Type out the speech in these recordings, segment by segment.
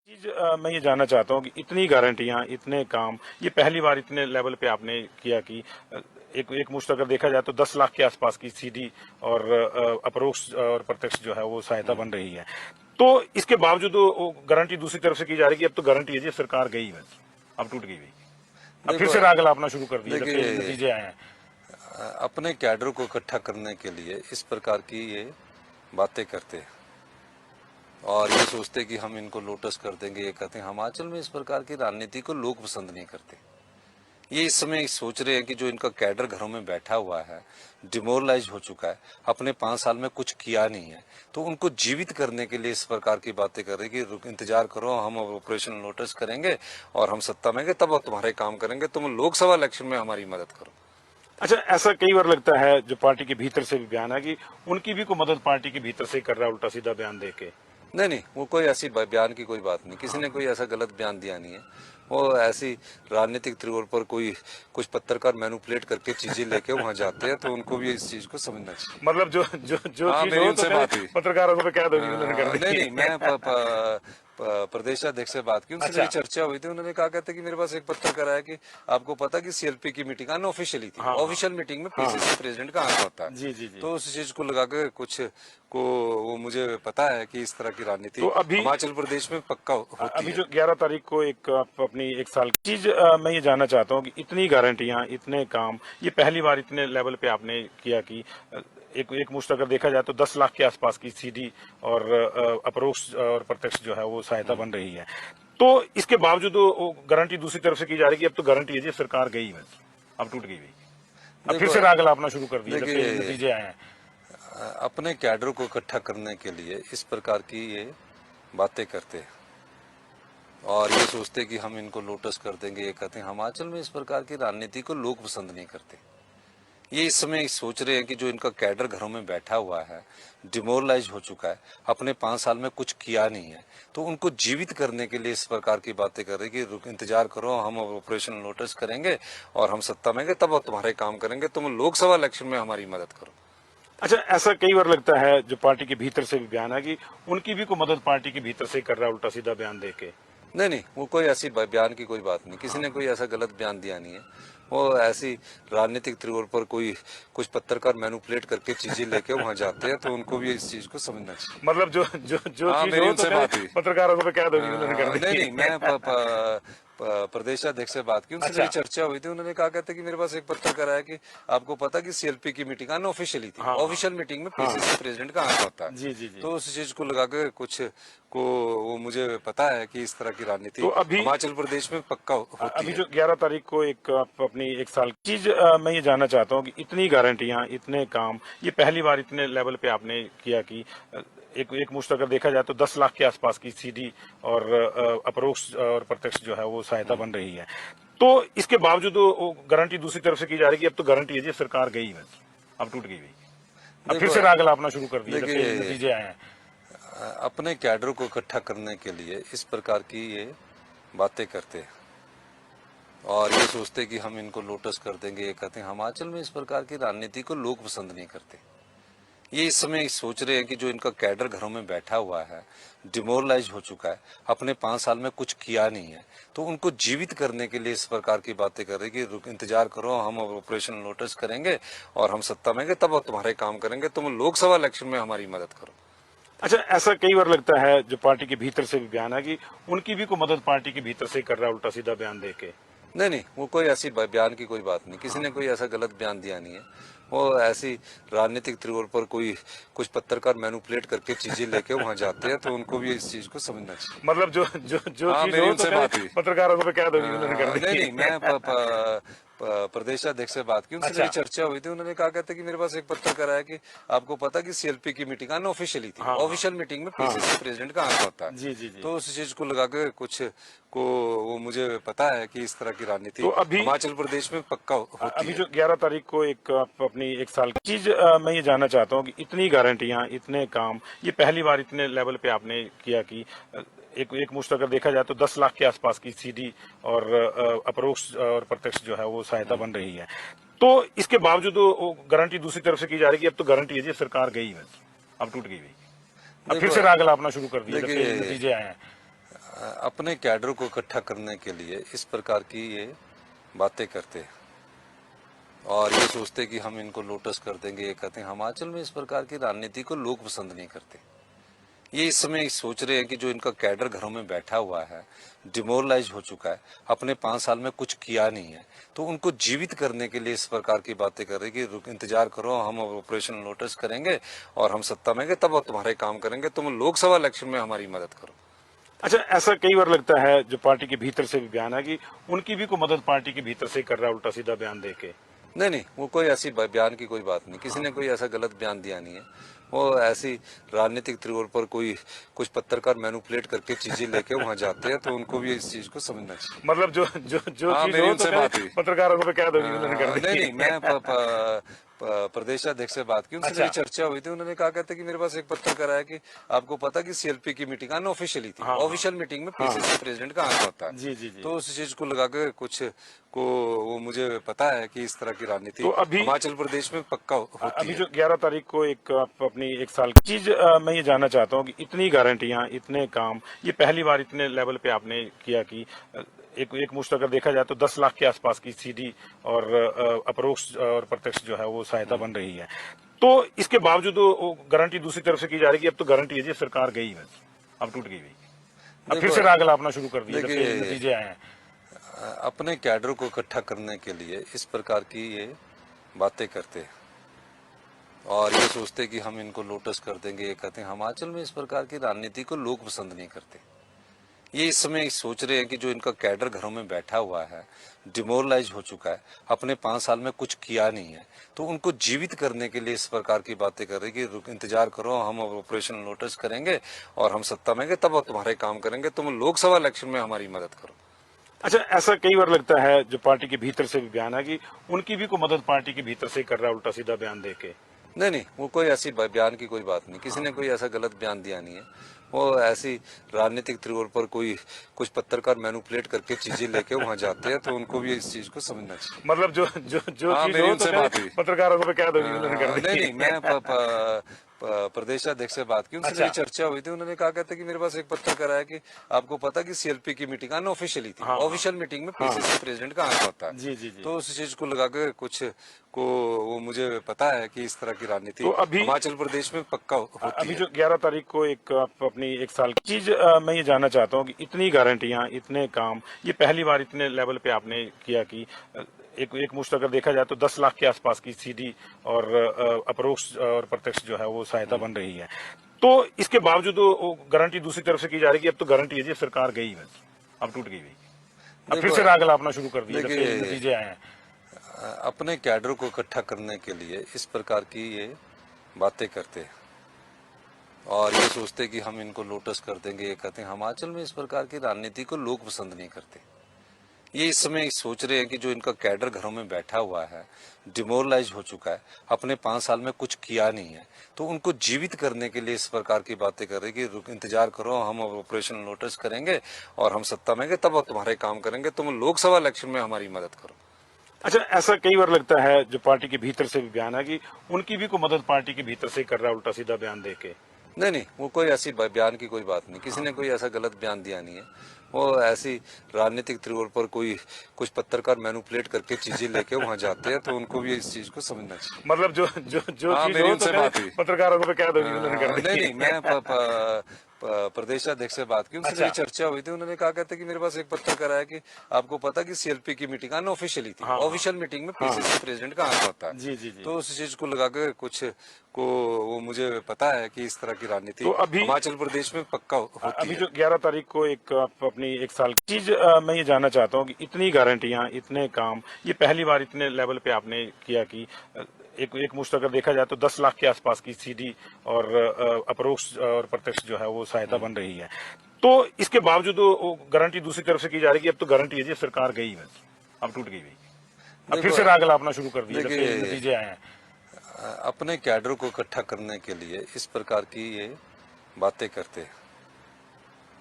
चीज मैं ये जानना चाहता हूँ कि इतनी गारंटियां, इतने काम, ये पहली बार इतने लेवल पे आपने किया कि एक मुश्त अगर देखा जाए तो 10 लाख के आसपास की सीधी और अपरोक्ष और प्रत्यक्ष जो है वो सहायता बन रही है। तो इसके बावजूद वो गारंटी दूसरी तरफ से की जा रही है कि अब तो गारंटी है जी, सरकार गई बस, अब टूट गई भाई, अब फिर देखो से राग लापना शुरू कर दिया जब से देखिए, नतीजे आए हैं। अपने कैडर को इकट्ठा करने के लिए इस प्रकार की ये बातें करते हैं और ये सोचते कि हम इनको लोटस कर देंगे, ये करते हैं। हिमाचल में इस प्रकार की राजनीति को लोग पसंद नहीं करते। ये इस समय सोच रहे हैं कि जो इनका कैडर घरों में बैठा हुआ है, डिमोरलाइज हो चुका है, अपने 5 साल में कुछ किया नहीं है, तो उनको जीवित करने के लिए इस प्रकार की बातें कर रहे हैं कि इंतजार करो, हम ऑपरेशन लोटस करेंगे और हम सत्ता में गए तब हम तुम्हारे काम करेंगे, तुम लोकसभा इलेक्शन में हमारी मदद करो। अच्छा, ऐसा कई बार लगता है जो पार्टी के भीतर से भी बयान है कि उनकी भी कोई मदद पार्टी के भीतर से कर रहा है, उल्टा सीधा बयान दे के। नहीं नहीं, वो कोई ऐसी बयान की कोई बात नहीं, किसी ने कोई ऐसा गलत बयान दिया नहीं है। वो ऐसी राजनीतिक तौर पर कोई कुछ पत्रकार मैनिपुलेट करके चीजें लेके वहां जाते हैं, तो उनको भी इस चीज को समझना चाहिए। मतलब जो हाँ, चीज मेरी हो उनसे तो बात हुई। पत्रकारों को कह दो कि उन्होंने कर नहीं दी। नहीं, मैं प्रदेशाध्यक्ष से बात की, उनसे अच्छा। मेरी चर्चा हुई थी। उन्होंने कहा कहते कि मेरे पास एक पत्रकार आया कि आपको पता कि सीएलपी की मीटिंग अनऑफिशियली थी, हाँ ऑफिशियल मीटिंग में हाँ पीसीसी प्रेसिडेंट का आना होता है। जी जी जी। तो उस चीज को लगा के कुछ को वो मुझे पता है कि इस तरह की राजनीति तो अभी हिमाचल प्रदेश में पक्का होती अभी है। जो 11 तारीख को एक आप अपनी 1 साल की चीज मैं ये जानना चाहता हूँ कि इतनी गारंटियां, इतने काम, ये पहली बार इतने लेवल पे आपने किया कि एक मुश्त अगर देखा जाए तो 10 लाख के आसपास की सीधी और अपरोक्ष और प्रत्यक्ष जो है वो सहायता बन रही है। तो इसके बावजूद वो गारंटी दूसरी तरफ से की जा रही है कि अब तो गारंटी है जी, सरकार गई बस, अब टूट गई भाई, अब फिर देखो से राग लापना शुरू कर दिया जब से देखिए, नतीजे आए हैं। अपने कैडर को इकट्ठा करने के लिए इस प्रकार की ये बातें करते हैं और ये सोचते कि हम इनको लोटस कर देंगे, ये करते हैं। हिमाचल में इस प्रकार की राजनीति को लोग पसंद नहीं करते। ये इस समय सोच रहे हैं कि जो इनका कैडर घरों में बैठा हुआ है, डिमोरलाइज हो चुका है, अपने 5 साल में कुछ किया नहीं है, तो उनको जीवित करने के लिए इस प्रकार की बातें कर रहे हैं कि इंतजार करो, हम ऑपरेशन लोटस करेंगे और हम सत्ता में गए तब हम तुम्हारे काम करेंगे, तुम लोकसभा इलेक्शन में हमारी मदद करो। अच्छा, ऐसा कई बार लगता है जो पार्टी के भीतर से भी बयान है कि उनकी भी कोई मदद पार्टी के भीतर से कर रहा है, उल्टा सीधा बयान दे के। नहीं नहीं, वो कोई ऐसी बयान की कोई बात नहीं, किसी ने कोई ऐसा गलत बयान दिया नहीं है। वो ऐसी राजनीतिक तौर पर कोई कुछ पत्रकार मैनिपुलेट करके चीजें लेके वहां जाते हैं, तो उनको भी इस चीज को समझना चाहिए। मतलब जो हाँ, चीज मेरी हो उनसे तो बात हुई। पत्रकारों को कह दो कि उन्होंने कर नहीं दी। नहीं, मैं प्रदेशाध्यक्ष से बात की, उनसे अच्छा। मेरी चर्चा हुई थी। उन्होंने कहा कहते कि मेरे पास एक पत्रकार आया कि आपको पता कि सीएलपी की मीटिंग अनऑफिशियली थी, हाँ ऑफिशियल मीटिंग में पीसीसी प्रेसिडेंट का आना होता है। जी जी जी। तो उस चीज को लगा के कुछ को वो मुझे पता है कि इस तरह की राजनीति तो अभी हिमाचल प्रदेश में पक्का होती अभी है। जो 11 तारीख को एक आप अपनी 1 साल की चीज मैं ये जानना चाहता हूँ कि इतनी गारंटियां, इतने काम, ये पहली बार इतने लेवल पे आपने किया कि एक मुश्त अगर देखा जाए तो 10 लाख के आसपास की सीधी और अपरोक्ष और प्रत्यक्ष जो है वो सहायता बन रही है। तो इसके बावजूद वो गारंटी दूसरी तरफ से की जा रही है कि अब तो गारंटी है जी, सरकार गई बस, अब टूट गई भाई, अब फिर देखो से राग लापना शुरू कर दिया जब से देखिए, नतीजे आए हैं। अपने कैडर को इकट्ठा करने के लिए इस प्रकार की ये बातें करते हैं और ये सोचते कि हम इनको लोटस कर देंगे, ये करते हैं। हिमाचल में इस प्रकार की राजनीति को लोग पसंद नहीं करते। ये इस समय सोच रहे हैं कि जो इनका कैडर घरों में बैठा हुआ है, डिमोरलाइज हो चुका है, अपने 5 साल में कुछ किया नहीं है, तो उनको जीवित करने के लिए इस प्रकार की बातें कर रहे हैं कि इंतजार करो, हम ऑपरेशन लोटस करेंगे और हम सत्ता में गए तब हम तुम्हारे काम करेंगे, तुम लोकसभा इलेक्शन में हमारी मदद करो। अच्छा, ऐसा कई बार लगता है जो पार्टी के भीतर से भी बयान है कि उनकी भी कोई मदद पार्टी के भीतर से कर रहा है, उल्टा सीधा बयान दे के। नहीं नहीं, वो कोई ऐसी बयान की कोई बात नहीं, किसी ने कोई ऐसा गलत बयान दिया नहीं है। वो ऐसी राजनीतिक तौर पर कोई कुछ पत्रकार मैनिपुलेट करके चीजें लेके वहां जाते हैं, तो उनको भी इस चीज को समझना चाहिए। मतलब जो हाँ, चीज मेरी हो उनसे तो बात हुई। पत्रकारों को कह दो कि उन्होंने कर नहीं दी। नहीं, मैं प्रदेशाध्यक्ष से बात की, उनसे अच्छा। मेरी चर्चा हुई थी। उन्होंने कहा कहते कि मेरे पास एक पत्रकार आया कि आपको पता कि सीएलपी की मीटिंग अनऑफिशियली थी, ऑफिशियल मीटिंग में पीसीसी प्रेसिडेंट का आना होता है। जी जी जी। तो उस चीज को लगा के कुछ को वो मुझे पता है कि इस तरह की राजनीति तो अभी हिमाचल प्रदेश में पक्का होती अभी है। जो 11 तारीख को एक आप अपनी 1 साल की चीज मैं ये जानना चाहता हूँ कि इतनी गारंटियां, इतने काम, ये पहली बार इतने लेवल पे आपने किया कि एक मुश्त अगर देखा जाए तो 10 लाख के आसपास की सीधी और अपरोक्ष और प्रत्यक्ष जो है वो सहायता बन रही है। तो इसके बावजूद वो गारंटी दूसरी तरफ से की जा रही है कि अब तो गारंटी है जी, सरकार गई बस, अब टूट गई भाई, अब फिर देखो से राग लापना शुरू कर दिया जब से देखिए, नतीजे आए हैं। अपने कैडर को इकट्ठा करने के लिए इस प्रकार की ये बातें करते हैं और ये सोचते हैं कि हम इनको लोटस कर देंगे, ये कहते हैं। हिमाचल में इस प्रकार की राजनीति को लोग पसंद नहीं करते। ये इस समय सोच रहे हैं कि जो इनका कैडर घरों में बैठा हुआ है, डिमोरलाइज हो चुका है, अपने 5 साल में कुछ किया नहीं है, तो उनको जीवित करने के लिए इस प्रकार की बातें कर रहे हैं कि इंतजार करो, हम ऑपरेशन लोटस करेंगे और हम सत्ता में गए तब तुम्हारे काम करेंगे, तुम लोकसभा इलेक्शन में हमारी मदद करो। अच्छा, ऐसा कई बार लगता है जो पार्टी के भीतर से भी बयान है कि उनकी भी कोई मदद पार्टी के भीतर से कर रहा है, उल्टा सीधा बयान देके। नहीं, वो कोई ऐसी बयान की कोई बात नहीं, किसी ने कोई ऐसा गलत बयान दिया नहीं है। वो ऐसी राजनीतिक तौर पर कोई कुछ पत्रकार मैनिपुलेट करके चीजें लेके वहां जाते हैं, तो उनको भी इस चीज को समझना चाहिए। मतलब जो हाँ, चीज मेरी हो उनसे तो बात हुई। पत्रकारों को कह दो कि उन्होंने कर दी। नहीं, मैं प्रदेश अध्यक्ष से बात की, उनसे अच्छा। मेरी चर्चा हुई थी। उन्होंने कहा कहते कि मेरे पास एक पत्रकार आया कि आपको पता कि सीएलपी की मीटिंग अनऑफिशियली थी, हाँ, ऑफिशियल मीटिंग में पीसीसी प्रेसिडेंट का आना होता है। जी, जी, जी। तो उस चीज को लगा के कुछ को वो मुझे पता है कि इस तरह की राजनीति तो अभी हिमाचल प्रदेश में पक्का होती अभी है। जो 11 तारीख को एक आप अपनी 1 साल की चीज मैं ये जानना चाहता हूँ कि इतनी गारंटियां, इतने काम, ये पहली बार इतने लेवल पे आपने किया कि एक मुश्त अगर देखा जाए तो 10 लाख के आसपास की सीधी और अपरोक्ष और प्रत्यक्ष जो है वो सहायता बन रही है। तो इसके बावजूद वो गारंटी दूसरी तरफ से की जा रही है कि अब तो गारंटी है जी, सरकार गई बस, अब टूट गई भाई, अब फिर देखो से राग लापना शुरू कर दिया जब से देखिए, नतीजे आए हैं। अपने कैडर को इकट्ठा करने के लिए इस प्रकार की ये बातें करते हैं और ये सोचते हैं कि हम इनको लोटस कर देंगे, ये कहते हैं। हिमाचल में इस प्रकार की राजनीति को लोग पसंद नहीं करते। ये इस समय सोच रहे हैं कि जो इनका कैडर घरों में बैठा हुआ है, डिमोरलाइज हो चुका है, अपने 5 साल में कुछ किया नहीं है, तो उनको जीवित करने के लिए इस प्रकार की बातें कर रहे हैं कि इंतजार करो, हम ऑपरेशन लोटस करेंगे और हम सत्ता में गए तब तुम्हारे काम करेंगे, तुम लोकसभा इलेक्शन में हमारी मदद करो। अच्छा, ऐसा कई बार लगता है जो पार्टी के भीतर से भी बयान है कि उनकी भी कोई मदद पार्टी के भीतर से कर रहा है, उल्टा सीधा बयान देके। नहीं, वो कोई ऐसी बयान की कोई बात नहीं, किसी ने कोई ऐसा गलत बयान दिया नहीं है। वो ऐसी राजनीतिक तौर पर कोई कुछ पत्रकार मैनिपुलेट करके चीजें लेके वहां जाते हैं, तो उनको भी इस चीज को समझना चाहिए। मतलब जो हाँ, चीज मेरी हो उनसे तो बात हुई। पत्रकारों को कह दो कि उन्होंने कर दी। नहीं, मैं प्रदेश अध्यक्ष से बात की, उनसे अच्छा। मेरी चर्चा हुई थी। उन्होंने कहा कहते कि मेरे पास एक पत्रकार आया कि आपको पता कि सीएलपी की मीटिंग अनऑफिशियली थी, ऑफिशियल मीटिंग में पीसीसी प्रेसिडेंट का आना होता है। जी, जी, जी। तो उस चीज को लगा के कुछ को वो मुझे पता है कि इस तरह की राजनीति तो अभी हिमाचल प्रदेश में पक्का होती अभी है। जो 11 तारीख को एक आप अपनी 1 साल की चीज मैं ये जानना चाहता हूँ कि इतनी गारंटियां, इतने काम, ये पहली बार इतने लेवल पे आपने किया कि एक मुश्त अगर देखा जाए तो 10 लाख के आसपास की सीधी और अपरोक्ष और प्रत्यक्ष जो है वो सहायता बन रही है। तो इसके बावजूद वो गारंटी दूसरी तरफ से की जा रही है कि अब तो गारंटी है जी, सरकार गई बस, अब टूट गई भाई, अब फिर देखो से राग लापना शुरू कर दिया जब से देखिए, नतीजे आए हैं। अपने कैडर को इकट्ठा करने के लिए इस प्रकार की ये बातें करते हैं और ये सोचते हैं कि हम इनको लोटस कर देंगे, ये कहते हैं। हिमाचल में इस प्रकार की राजनीति को लोग पसंद नहीं करते। ये इस समय सोच रहे हैं कि जो इनका कैडर घरों में बैठा हुआ है, डिमोरलाइज हो चुका है, अपने 5 साल में कुछ किया नहीं है, तो उनको जीवित करने के लिए इस प्रकार की बातें कर रहे हैं कि इंतजार करो, हम ऑपरेशन लोटस करेंगे और हम सत्ता में गए तब तुम्हारे काम करेंगे, तुम लोकसभा इलेक्शन में हमारी मदद करो। अच्छा, ऐसा कई बार लगता है जो पार्टी के भीतर से भी बयान है कि उनकी भी कोई मदद पार्टी के भीतर से कर रहा है, उल्टा सीधा बयान देके। नहीं, वो कोई ऐसी बयान की कोई बात नहीं, किसी ने कोई ऐसा गलत बयान दिया नहीं है। वो ऐसी राजनीतिक तौर पर कोई कुछ पत्रकार मैनिपुलेट करके चीजें लेके वहां जाते हैं, तो उनको भी इस चीज को समझना चाहिए। मतलब जो हाँ, चीज मेरी हो उनसे तो बात हुई। पत्रकारों को कह दो कि उन्होंने कर दी। नहीं, मैं प्रदेश अध्यक्ष से बात की, उनसे अच्छा। मेरी चर्चा हुई थी। उन्होंने कहा कहते कि मेरे पास एक पत्रकार आया कि आपको पता कि सीएलपी की मीटिंग अनऑफिशियली थी, ऑफिशियल मीटिंग में पीसीसी प्रेसिडेंट का आना होता है। जी, जी, जी। तो उस चीज को लगा के कुछ को वो मुझे पता है कि इस तरह की राजनीति तो अभी हिमाचल प्रदेश में पक्का होती अभी है। जो 11 तारीख को एक आप अपनी 1 साल की चीज मैं ये जानना चाहता हूँ कि इतनी गारंटियां, इतने काम, ये पहली बार इतने लेवल पे आपने किया कि एक मुश्त अगर देखा जाए तो 10 लाख के आसपास की सीधी और अपरोक्ष और प्रत्यक्ष जो है वो सहायता बन रही है। तो इसके बावजूद वो गारंटी दूसरी तरफ से की जा रही है कि अब तो गारंटी है जी, सरकार गई बस, अब टूट गई भाई, अब फिर देखो से राग लापना शुरू कर दिया जब से देखिए, नतीजे आए हैं। अपने कैडर को इकट्ठा करने के लिए इस प्रकार की ये बातें करते हैं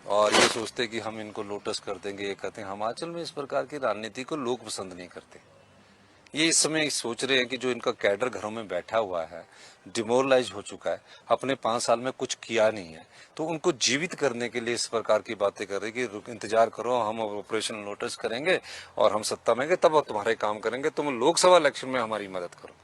और ये सोचते हैं कि हम इनको लोटस कर देंगे, ये कहते हैं। हिमाचल में इस प्रकार की राजनीति को लोग पसंद नहीं करते। ये इस समय सोच रहे हैं कि जो इनका कैडर घरों में बैठा हुआ है, डिमोरलाइज हो चुका है, अपने 5 साल में कुछ किया नहीं है, तो उनको जीवित करने के लिए इस प्रकार की बातें कर रहे हैं कि इंतजार करो, हम ऑपरेशन लोटस करेंगे और हम सत्ता में गए तब तुम्हारे काम करेंगे, तुम लोकसभा इलेक्शन में हमारी मदद करो।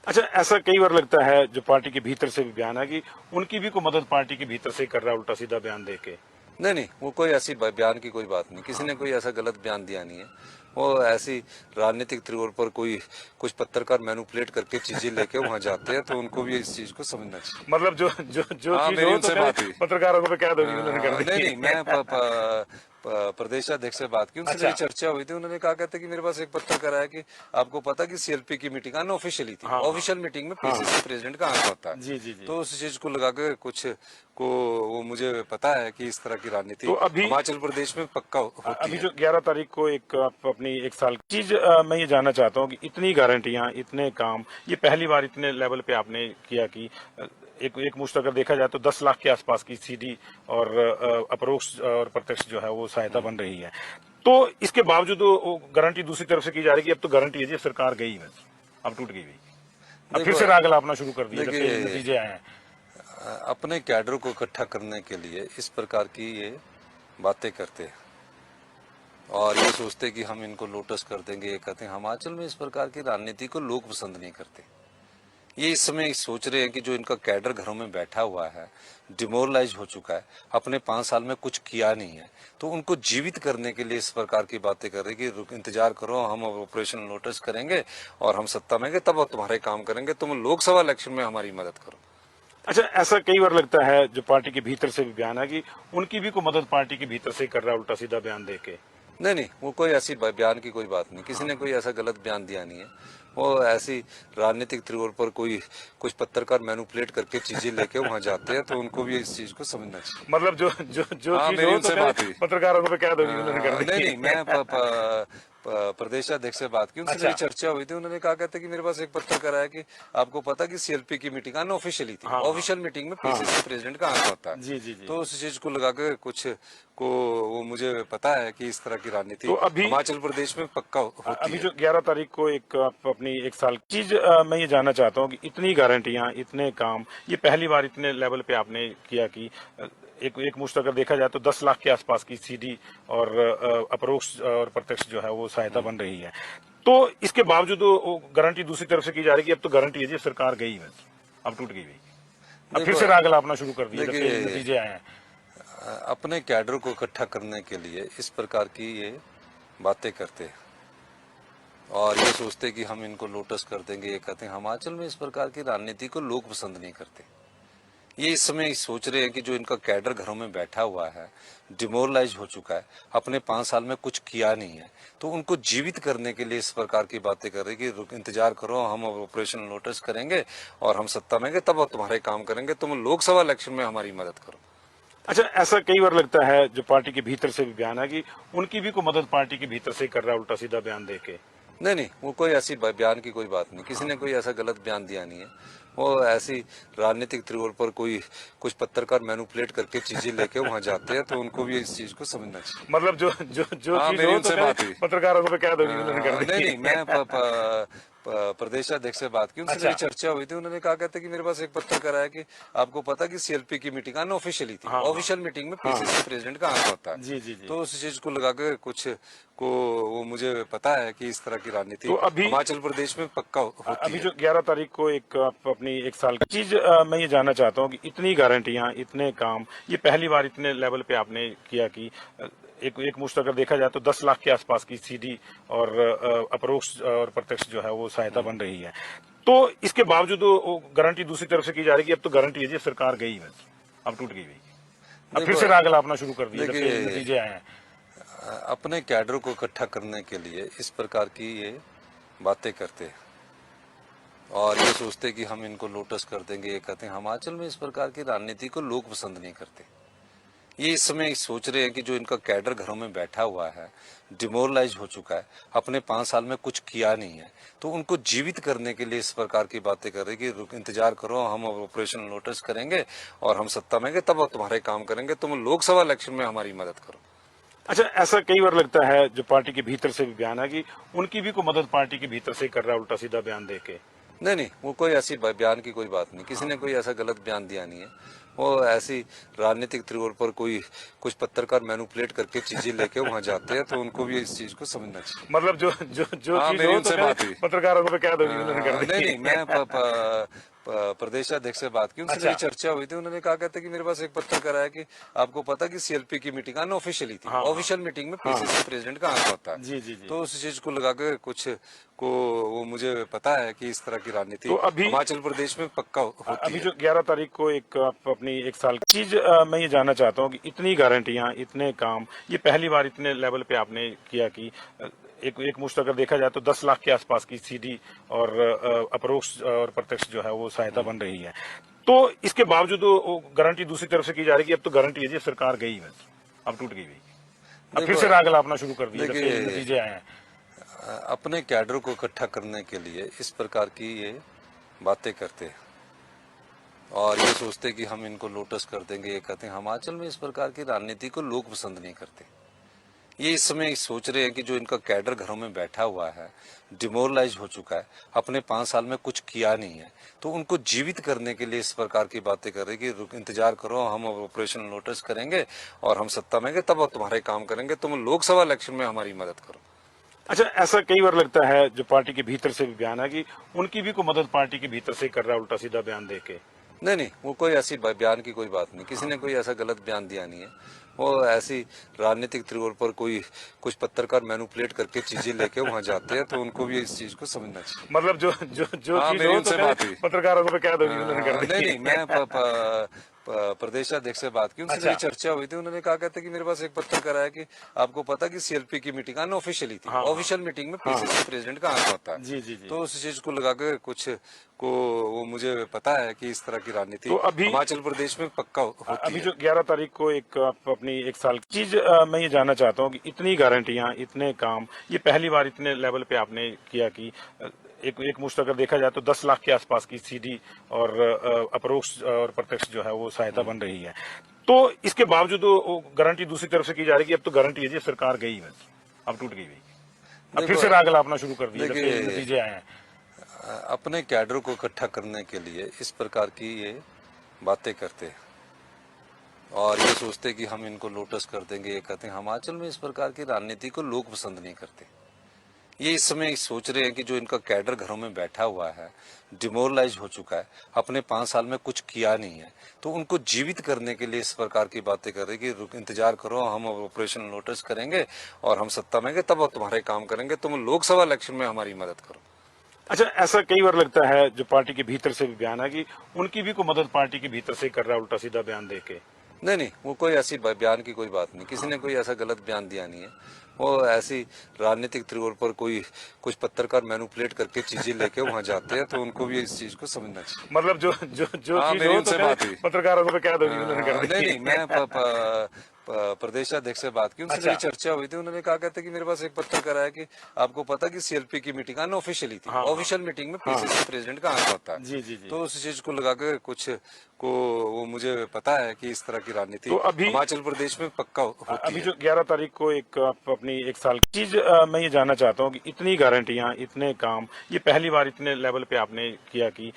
अच्छा, ऐसा कई बार लगता है जो पार्टी के भीतर से भी बयान है कि उनकी भी कोई मदद पार्टी के भीतर से कर रहा है, उल्टा सीधा बयान देके। नहीं, वो कोई ऐसी बयान की कोई बात नहीं, किसी ने कोई ऐसा गलत बयान दिया नहीं है। वो ऐसी राजनीतिक तौर पर कोई कुछ पत्रकार मैनिपुलेट करके चीजें लेके वहां जाते हैं, तो उनको भी इस चीज को समझना चाहिए। मतलब जो हाँ, चीज मेरी हो उनसे तो बात हुई। पत्रकारों को कह दो कि उन्होंने कर दी। नहीं, मैं प्रदेशाध्यक्ष से बात की, उनसे अच्छा। मेरी चर्चा हुई थी। उन्होंने कहा कहते कि मेरे पास एक पत्रकार आया कि आपको पता कि सीएलपी की मीटिंग अनऑफिशियली थी, हाँ, ऑफिशियल मीटिंग में पीसीसी प्रेसिडेंट का आना होता है। जी जी जी। तो उस चीज को लगा के कुछ को वो मुझे पता है कि इस तरह की राजनीति तो अभी हिमाचल प्रदेश में पक्का होती अभी है। जो 11 तारीख को एक आप अपनी एक साल की चीज मैं ये जानना चाहता हूँ कि इतनी गारंटियां, इतने काम, ये पहली बार इतने लेवल पे आपने किया कि एक मुश्त अगर देखा जाए तो 10 लाख के आसपास की सीधी और अप्रोक्ष और प्रत्यक्ष जो है वो सहायता बन रही है। तो इसके बावजूद वो गारंटी दूसरी तरफ से की जा रही है कि अब तो गारंटी है जी, अब सरकार गई बस, अब टूट गई भाई, अब फिर देखो से राग लापना शुरू कर दिया जब से देखिए, नतीजे आए हैं। अपने कैडर को इकट्ठा करने के लिए इस प्रकार की ये बातें करते हैं और ये सोचते कि हम इनको लोटस कर देंगे, ये कहते हैं। हिमाचल में इस प्रकार की राजनीति को लोग पसंद नहीं करते। ये इस समय सोच रहे हैं कि जो इनका कैडर घरों में बैठा हुआ है, डिमोरलाइज हो चुका है, अपने 5 साल में कुछ किया नहीं है, तो उनको जीवित करने के लिए इस प्रकार की बातें कर रहे हैं कि इंतजार करो, हम ऑपरेशन लोटस करेंगे और हम सत्ता में गए तब तुम्हारे काम करेंगे, तुम लोकसभा इलेक्शन में हमारी मदद करो। अच्छा, ऐसा कई बार लगता है जो पार्टी के भीतर से भी बयान है कि उनकी भी कोई मदद पार्टी के भीतर से कर रहा है, उल्टा सीधा बयान देके। नहीं, वो कोई ऐसी बयान की कोई बात नहीं, किसी ने कोई ऐसा गलत बयान दिया नहीं है। वो ऐसी राजनीतिक तौर पर कोई कुछ पत्रकार मैनिपुलेट करके चीजें लेके वहां जाते हैं, तो उनको भी इस चीज को समझना चाहिए। मतलब जो हाँ, चीज मेरी हो उनसे तो बात हुई। पत्रकारों को कह दो कि उन्होंने कर दी। नहीं, मैं प्रदेशाध्यक्ष से बात की, उनसे अच्छा। मेरी चर्चा हुई थी। उन्होंने कहा कहते कि मेरे पास एक पत्रकार आया कि आपको पता कि सीएलपी की मीटिंग अनऑफिशियली थी, हाँ, ऑफिशियल मीटिंग में पीसीसी प्रेसिडेंट का आना होता है। जी जी जी। तो उस चीज को लगा के कुछ को वो मुझे पता है कि इस तरह की राजनीति तो अभी हिमाचल प्रदेश में पक्का होती अभी है। जो 11 तारीख को एक आप अपनी एक साल की चीज मैं ये जानना चाहता हूँ कि इतनी गारंटियां, इतने काम, ये पहली बार इतने लेवल पे आपने किया कि एक मुश्त अगर देखा जाए तो 10 लाख के आसपास की सीधी और अप्रोक्ष और प्रत्यक्ष जो है वो सहायता बन रही है। तो इसके बावजूद वो गारंटी दूसरी तरफ से की जा रही है कि अब तो गारंटी है जी, अब सरकार गई बस, अब टूट गई भाई, अब फिर देखो, से राग लापना शुरू कर दिया जब से देखिए, नतीजे आए हैं। अपने कैडर को इकट्ठा करने के लिए इस प्रकार की ये बातें करते हैं और ये सोचते कि हम इनको लोटस कर देंगे, ये कहते हैं। हिमाचल में इस प्रकार की राजनीति को लोग पसंद नहीं करते। ये इस समय सोच रहे हैं कि जो इनका कैडर घरों में बैठा हुआ है, डिमोरलाइज हो चुका है, अपने 5 साल में कुछ किया नहीं है, तो उनको जीवित करने के लिए इस प्रकार की बातें कर रहे हैं कि इंतजार करो, हम ऑपरेशन लोटस करेंगे और हम सत्ता में गए तब तुम्हारे काम करेंगे, तुम लोकसभा इलेक्शन में हमारी मदद करो। अच्छा, ऐसा कई बार लगता है जो पार्टी के भीतर से भी बयान है कि उनकी भी कोई मदद पार्टी के भीतर से कर रहा है, उल्टा सीधा बयान देके। नहीं, वो कोई ऐसी बयान की कोई बात नहीं, किसी ने कोई ऐसा गलत बयान दिया नहीं है। वो ऐसी राजनीतिक तौर पर कोई कुछ पत्रकार मैनिपुलेट करके चीजें लेके वहां जाते हैं, तो उनको भी इस चीज को समझना चाहिए। मतलब जो हाँ, चीज मेरी हो उनसे तो बात हुई। पत्रकारों को कह दो कि उन्होंने कर दी। नहीं, मैं प्रदेशाध्यक्ष से बात की, उनसे अच्छा। मेरी चर्चा हुई थी। उन्होंने कहा कहते कि मेरे पास एक पत्रकार आया कि आपको पता कि सीएलपी की मीटिंग अनऑफिशियली थी, हाँ, ऑफिशियल मीटिंग में पीसीसी प्रेसिडेंट का आना होता है। जी जी जी। तो उस चीज को लगा के कुछ को वो मुझे पता है कि इस तरह की राजनीति तो अभी हिमाचल प्रदेश में पक्का होती अभी है। जो 11 तारीख को एक आप अपनी एक साल की चीज मैं ये जानना चाहता हूँ कि इतनी गारंटियां, इतने काम, ये पहली बार इतने लेवल पे आपने किया कि एक मुश्त अगर देखा जाए तो 10 लाख के आसपास की सीधी और अप्रोक्ष और प्रत्यक्ष जो है वो सहायता बन रही है। तो इसके बावजूद वो गारंटी दूसरी तरफ से की जा रही है कि अब तो गारंटी है जी, अब सरकार गई बस, अब टूट गई भाई, अब फिर से राग लापना शुरू कर दिया जब से नतीजे आए हैं। अपने कैडर को इकट्ठा करने के लिए इस प्रकार की ये बातें करते हैं और ये सोचते कि हम इनको लोटस कर देंगे, ये कहते हैं। हिमाचल में इस प्रकार की राजनीति को लोग पसंद नहीं करते। ये इस समय सोच रहे हैं कि जो इनका कैडर घरों में बैठा हुआ है, डिमोरलाइज हो चुका है, अपने 5 साल में कुछ किया नहीं है, तो उनको जीवित करने के लिए इस प्रकार की बातें कर रहे हैं कि इंतजार करो, हम ऑपरेशन लोटस करेंगे और हम सत्ता में गए तब तुम्हारे काम करेंगे, तुम लोकसभा इलेक्शन में हमारी मदद करो। अच्छा, ऐसा कई बार लगता है जो पार्टी के भीतर से भी बयान है कि उनकी भी कोई मदद पार्टी के भीतर से कर रहा है उल्टा सीधा बयान देके। नहीं नहीं, वो कोई ऐसी बयान की कोई बात नहीं, किसी ने कोई ऐसा गलत बयान दिया नहीं है। वो ऐसी राजनीतिक तौर पर कोई कुछ पत्रकार मैनिपुलेट करके चीजें लेके वहां जाते हैं, तो उनको भी इस चीज को समझना चाहिए। मतलब जो हाँ, चीज मेरी हो उनसे तो बात हुई। पत्रकारों को कह दो कि उन्होंने कर दी। नहीं नहीं, मैं प्रदेशाध्यक्ष से बात की, उनसे अच्छा। मेरी चर्चा हुई थी। उन्होंने कहा कहते कि मेरे पास एक पत्रकार आया कि आपको पता कि सीएलपी की मीटिंग अनऑफिशियली थी, हाँ, ऑफिशियल मीटिंग में पीसीसी प्रेसिडेंट का आंक होता है। जी जी जी। तो उस चीज को लगा के कुछ को वो मुझे पता है कि इस तरह की राजनीति तो अभी हिमाचल प्रदेश में पक्का होती अभी है। जो 11 तारीख को एक आप अपनी एक साल की चीज मैं ये जानना चाहता हूँ कि इतनी गारंटियां, इतने काम, ये पहली बार इतने लेवल पे आपने किया कि एक मुश्त अगर देखा जाए तो 10 लाख के आसपास की सीधी और अपरोक्ष और प्रत्यक्ष जो है वो सहायता बन रही है। तो इसके बावजूद वो गारंटी दूसरी तरफ से की जा रही है कि अब तो गारंटी है जी, सरकार गई बस, अब टूट गई भाई, अब फिर देखो, से राग लापना शुरू कर दिया जब से देखिए, नतीजे आए हैं। अपने कैडर को इकट्ठा करने के लिए इस प्रकार की ये बातें करते हैं और ये सोचते कि हम इनको लोटस कर देंगे, ये कहते हैं। हिमाचल में इस प्रकार की राजनीति को लोग पसंद नहीं करते। ये इस समय सोच रहे हैं कि जो इनका कैडर घरों में बैठा हुआ है, डिमोरलाइज हो चुका है, अपने 5 साल में कुछ किया नहीं है, तो उनको जीवित करने के लिए इस प्रकार की बातें कर रहे हैं कि इंतजार करो, हम ऑपरेशन लोटस करेंगे और हम सत्ता में गए तब तुम्हारे काम करेंगे, तुम लोकसभा इलेक्शन में हमारी मदद करो। अच्छा, ऐसा कई बार लगता है जो पार्टी के भीतर से भी बयान है कि उनकी भी कोई मदद पार्टी के भीतर से कर रहा है उल्टा सीधा बयान देके। नहीं नहीं, वो कोई ऐसी बयान की कोई बात नहीं, किसी ने कोई ऐसा गलत बयान दिया नहीं है। वो ऐसी राजनीतिक तौर पर कोई कुछ पत्रकार मैनिपुलेट करके चीजें लेके वहां जाते हैं, तो उनको भी इस चीज को समझना चाहिए। मतलब जो हाँ, चीज मेरी हो उनसे तो बात हुई। पत्रकारों को कह दो कि उन्होंने कर दी। नहीं नहीं, मैं प्रदेशाध्यक्ष से बात की, उनसे अच्छा। मेरी चर्चा हुई थी। उन्होंने कहा कहते कि मेरे पास एक पत्रकार आया कि आपको पता कि सीएलपी की मीटिंग अनऑफिशियली थी, हाँ, ऑफिशियल मीटिंग में पीसीसी प्रेसिडेंट का आंक होता है। जी जी जी। तो उस चीज को लगा के कुछ को वो मुझे पता है कि इस तरह की राजनीति तो अभी हिमाचल प्रदेश में पक्का होती अभी है। जो 11 तारीख को एक आप अपनी एक साल की चीज मैं ये जानना चाहता हूँ कि इतनी गारंटियां, इतने काम, ये पहली बार इतने लेवल पे आपने किया कि एक मुश्त अगर देखा जाए तो 10 लाख के आसपास की सीधी और अपरोक्ष और प्रत्यक्ष जो है वो सहायता बन रही है। तो इसके बावजूद वो गारंटी दूसरी तरफ से की जा रही है कि अब तो गारंटी है जी, सरकार गई बस, अब टूट गई भाई, अब फिर देखो, से राग लापना शुरू कर दिया जब से देखिए, नतीजे आए हैं। अपने कैडर को इकट्ठा करने के लिए इस प्रकार की ये बातें करते हैं और ये सोचते कि हम इनको लोटस कर देंगे, ये कहते हैं। हिमाचल में इस प्रकार की राजनीति को लोग पसंद नहीं करते। ये इस समय सोच रहे हैं कि जो इनका कैडर घरों में बैठा हुआ है, डिमोरलाइज हो चुका है, अपने 5 साल में कुछ किया नहीं है, तो उनको जीवित करने के लिए इस प्रकार की बातें कर रहे हैं कि इंतजार करो, हम ऑपरेशन लोटस करेंगे और हम सत्ता में गए तब तुम्हारे काम करेंगे, तुम लोकसभा इलेक्शन में हमारी मदद करो। अच्छा, ऐसा कई बार लगता है जो पार्टी के भीतर से भी बयान है कि उनकी भी कोई मदद पार्टी के भीतर से कर रहा है उल्टा सीधा बयान देके। नहीं नहीं, वो कोई ऐसी बयान की कोई बात नहीं, किसी ने कोई ऐसा गलत बयान दिया नहीं है। वो ऐसी राजनीतिक तौर पर कोई कुछ पत्रकार मैनिपुलेट करके चीजें लेके वहां जाते हैं, तो उनको भी इस चीज को समझना चाहिए। मतलब जो हाँ, चीज मेरी हो उनसे तो बात हुई। पत्रकारों को कह दो कि उन्होंने कर दी। नहीं नहीं, मैं प्रदेशाध्यक्ष से बात की, उनसे अच्छा। मेरी चर्चा हुई थी। उन्होंने कहा कहते कि मेरे पास एक पत्रकार आया कि आपको पता कि सीएलपी की मीटिंग अनऑफिशियली थी, हाँ, ऑफिशियल मीटिंग में पीसीसी प्रेसिडेंट का आंक होता है। जी जी जी। तो उस चीज को लगा के कुछ को वो मुझे पता है कि इस तरह की राजनीति तो अभी हिमाचल प्रदेश में पक्का होती अभी है। जो 11 तारीख को एक आप अपनी एक साल की चीज मैं ये जानना चाहता हूँ कि इतनी गारंटियां, इतने काम, ये पहली बार इतने लेवल पे आपने किया कि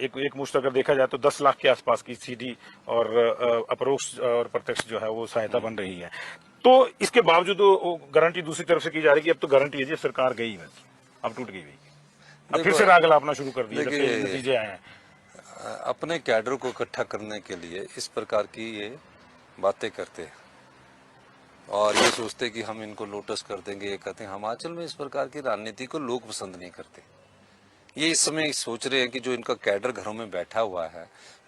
एक मुश्त अगर देखा जाए तो 10 लाख के आसपास की सीधी और अपरोक्ष और प्रत्यक्ष जो है वो सहायता बन रही है। तो इसके बावजूद वो गारंटी दूसरी तरफ से की जा रही है कि अब तो गारंटी है जी, सरकार गई बस, अब टूट गई भाई, अब फिर देखो, से राग लापना शुरू कर दिया जब से देखिए, नतीजे आए हैं। अपने कैडर को इकट्ठा करने के लिए इस प्रकार की ये बातें करते हैं और ये सोचते कि हम इनको लोटस कर देंगे, ये कहते हैं। हिमाचल में इस प्रकार की राजनीति को लोग पसंद नहीं करते। ये इस समय सोच रहे हैं कि जो इनका कैडर घरों में बैठा हुआ है,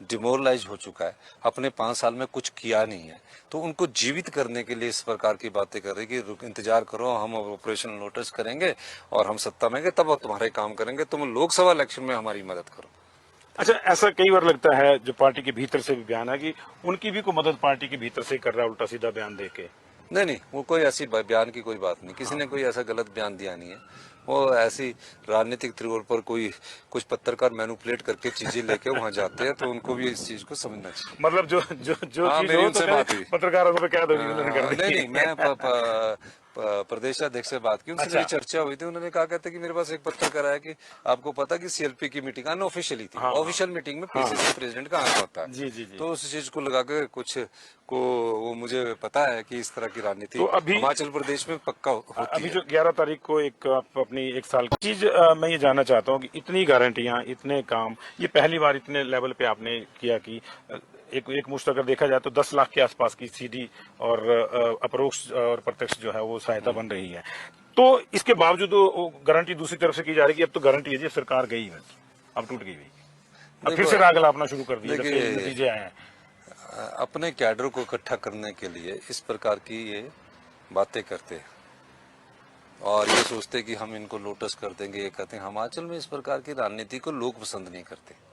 डिमोरलाइज हो चुका है, अपने 5 साल में कुछ किया नहीं है, तो उनको जीवित करने के लिए इस प्रकार की बातें कर रहे हैं कि इंतजार करो, हम ऑपरेशन लोटस करेंगे और हम सत्ता में गए तब तुम्हारे काम करेंगे, तुम लोकसभा इलेक्शन में हमारी मदद करो। अच्छा, ऐसा कई बार लगता है जो पार्टी के भीतर से भी बयान है कि उनकी भी कोई मदद पार्टी के भीतर से कर रहा है उल्टा सीधा बयान देके। नहीं, वो कोई ऐसी बयान की कोई बात नहीं, किसी ने कोई ऐसा गलत बयान दिया नहीं है। वो ऐसी राजनीतिक तौर पर कोई कुछ पत्रकार मैनिपुलेट करके चीजें लेके वहां जाते हैं, तो उनको भी इस चीज को समझना चाहिए। मतलब जो हाँ, चीज मेरी हो तो उनसे बात हुई। पत्रकारों को तो कह दो कि उन्होंने कर दी। नहीं, मैं प्रदेश अध्यक्ष से बात की, उनसे अच्छा। मेरी चर्चा हुई थी। उन्होंने कहा कहते कि मेरे पास एक पत्रकार आया कि आपको पता कि सीएलपी की मीटिंग अनऑफिशियली थी, हाँ, ऑफिशियल मीटिंग में पीसीसी प्रेसिडेंट का आंक होता है। जी जी जी। तो उस चीज को लगा के कुछ को वो मुझे पता है कि इस तरह की राजनीति तो अभी हिमाचल प्रदेश में पक्का होती अभी है। जो 11 तारीख को एक आप अपनी एक साल की चीज मैं ये जानना चाहता हूँ कि इतनी गारंटियां, इतने काम, ये पहली बार इतने लेवल पे आपने किया कि एक मुश्त अगर देखा जाए तो 10 लाख के आसपास की सीधी और अपरोक्ष और प्रत्यक्ष जो है वो सहायता बन रही है। तो इसके बावजूद वो गारंटी दूसरी तरफ से की जा रही है कि अब तो गारंटी है जी, सरकार गई है, अब टूट गई भाई, अब फिर देखो से राग लापना शुरू कर दिया जब से देखिए, नतीजे आए हैं। अपने कैडर को इकट्ठा करने के लिए इस प्रकार की ये बातें करते हैं और ये सोचते कि हम इनको लोटस कर देंगे, ये कहते हैं। हिमाचल में इस प्रकार की राजनीति को लोग पसंद नहीं करते।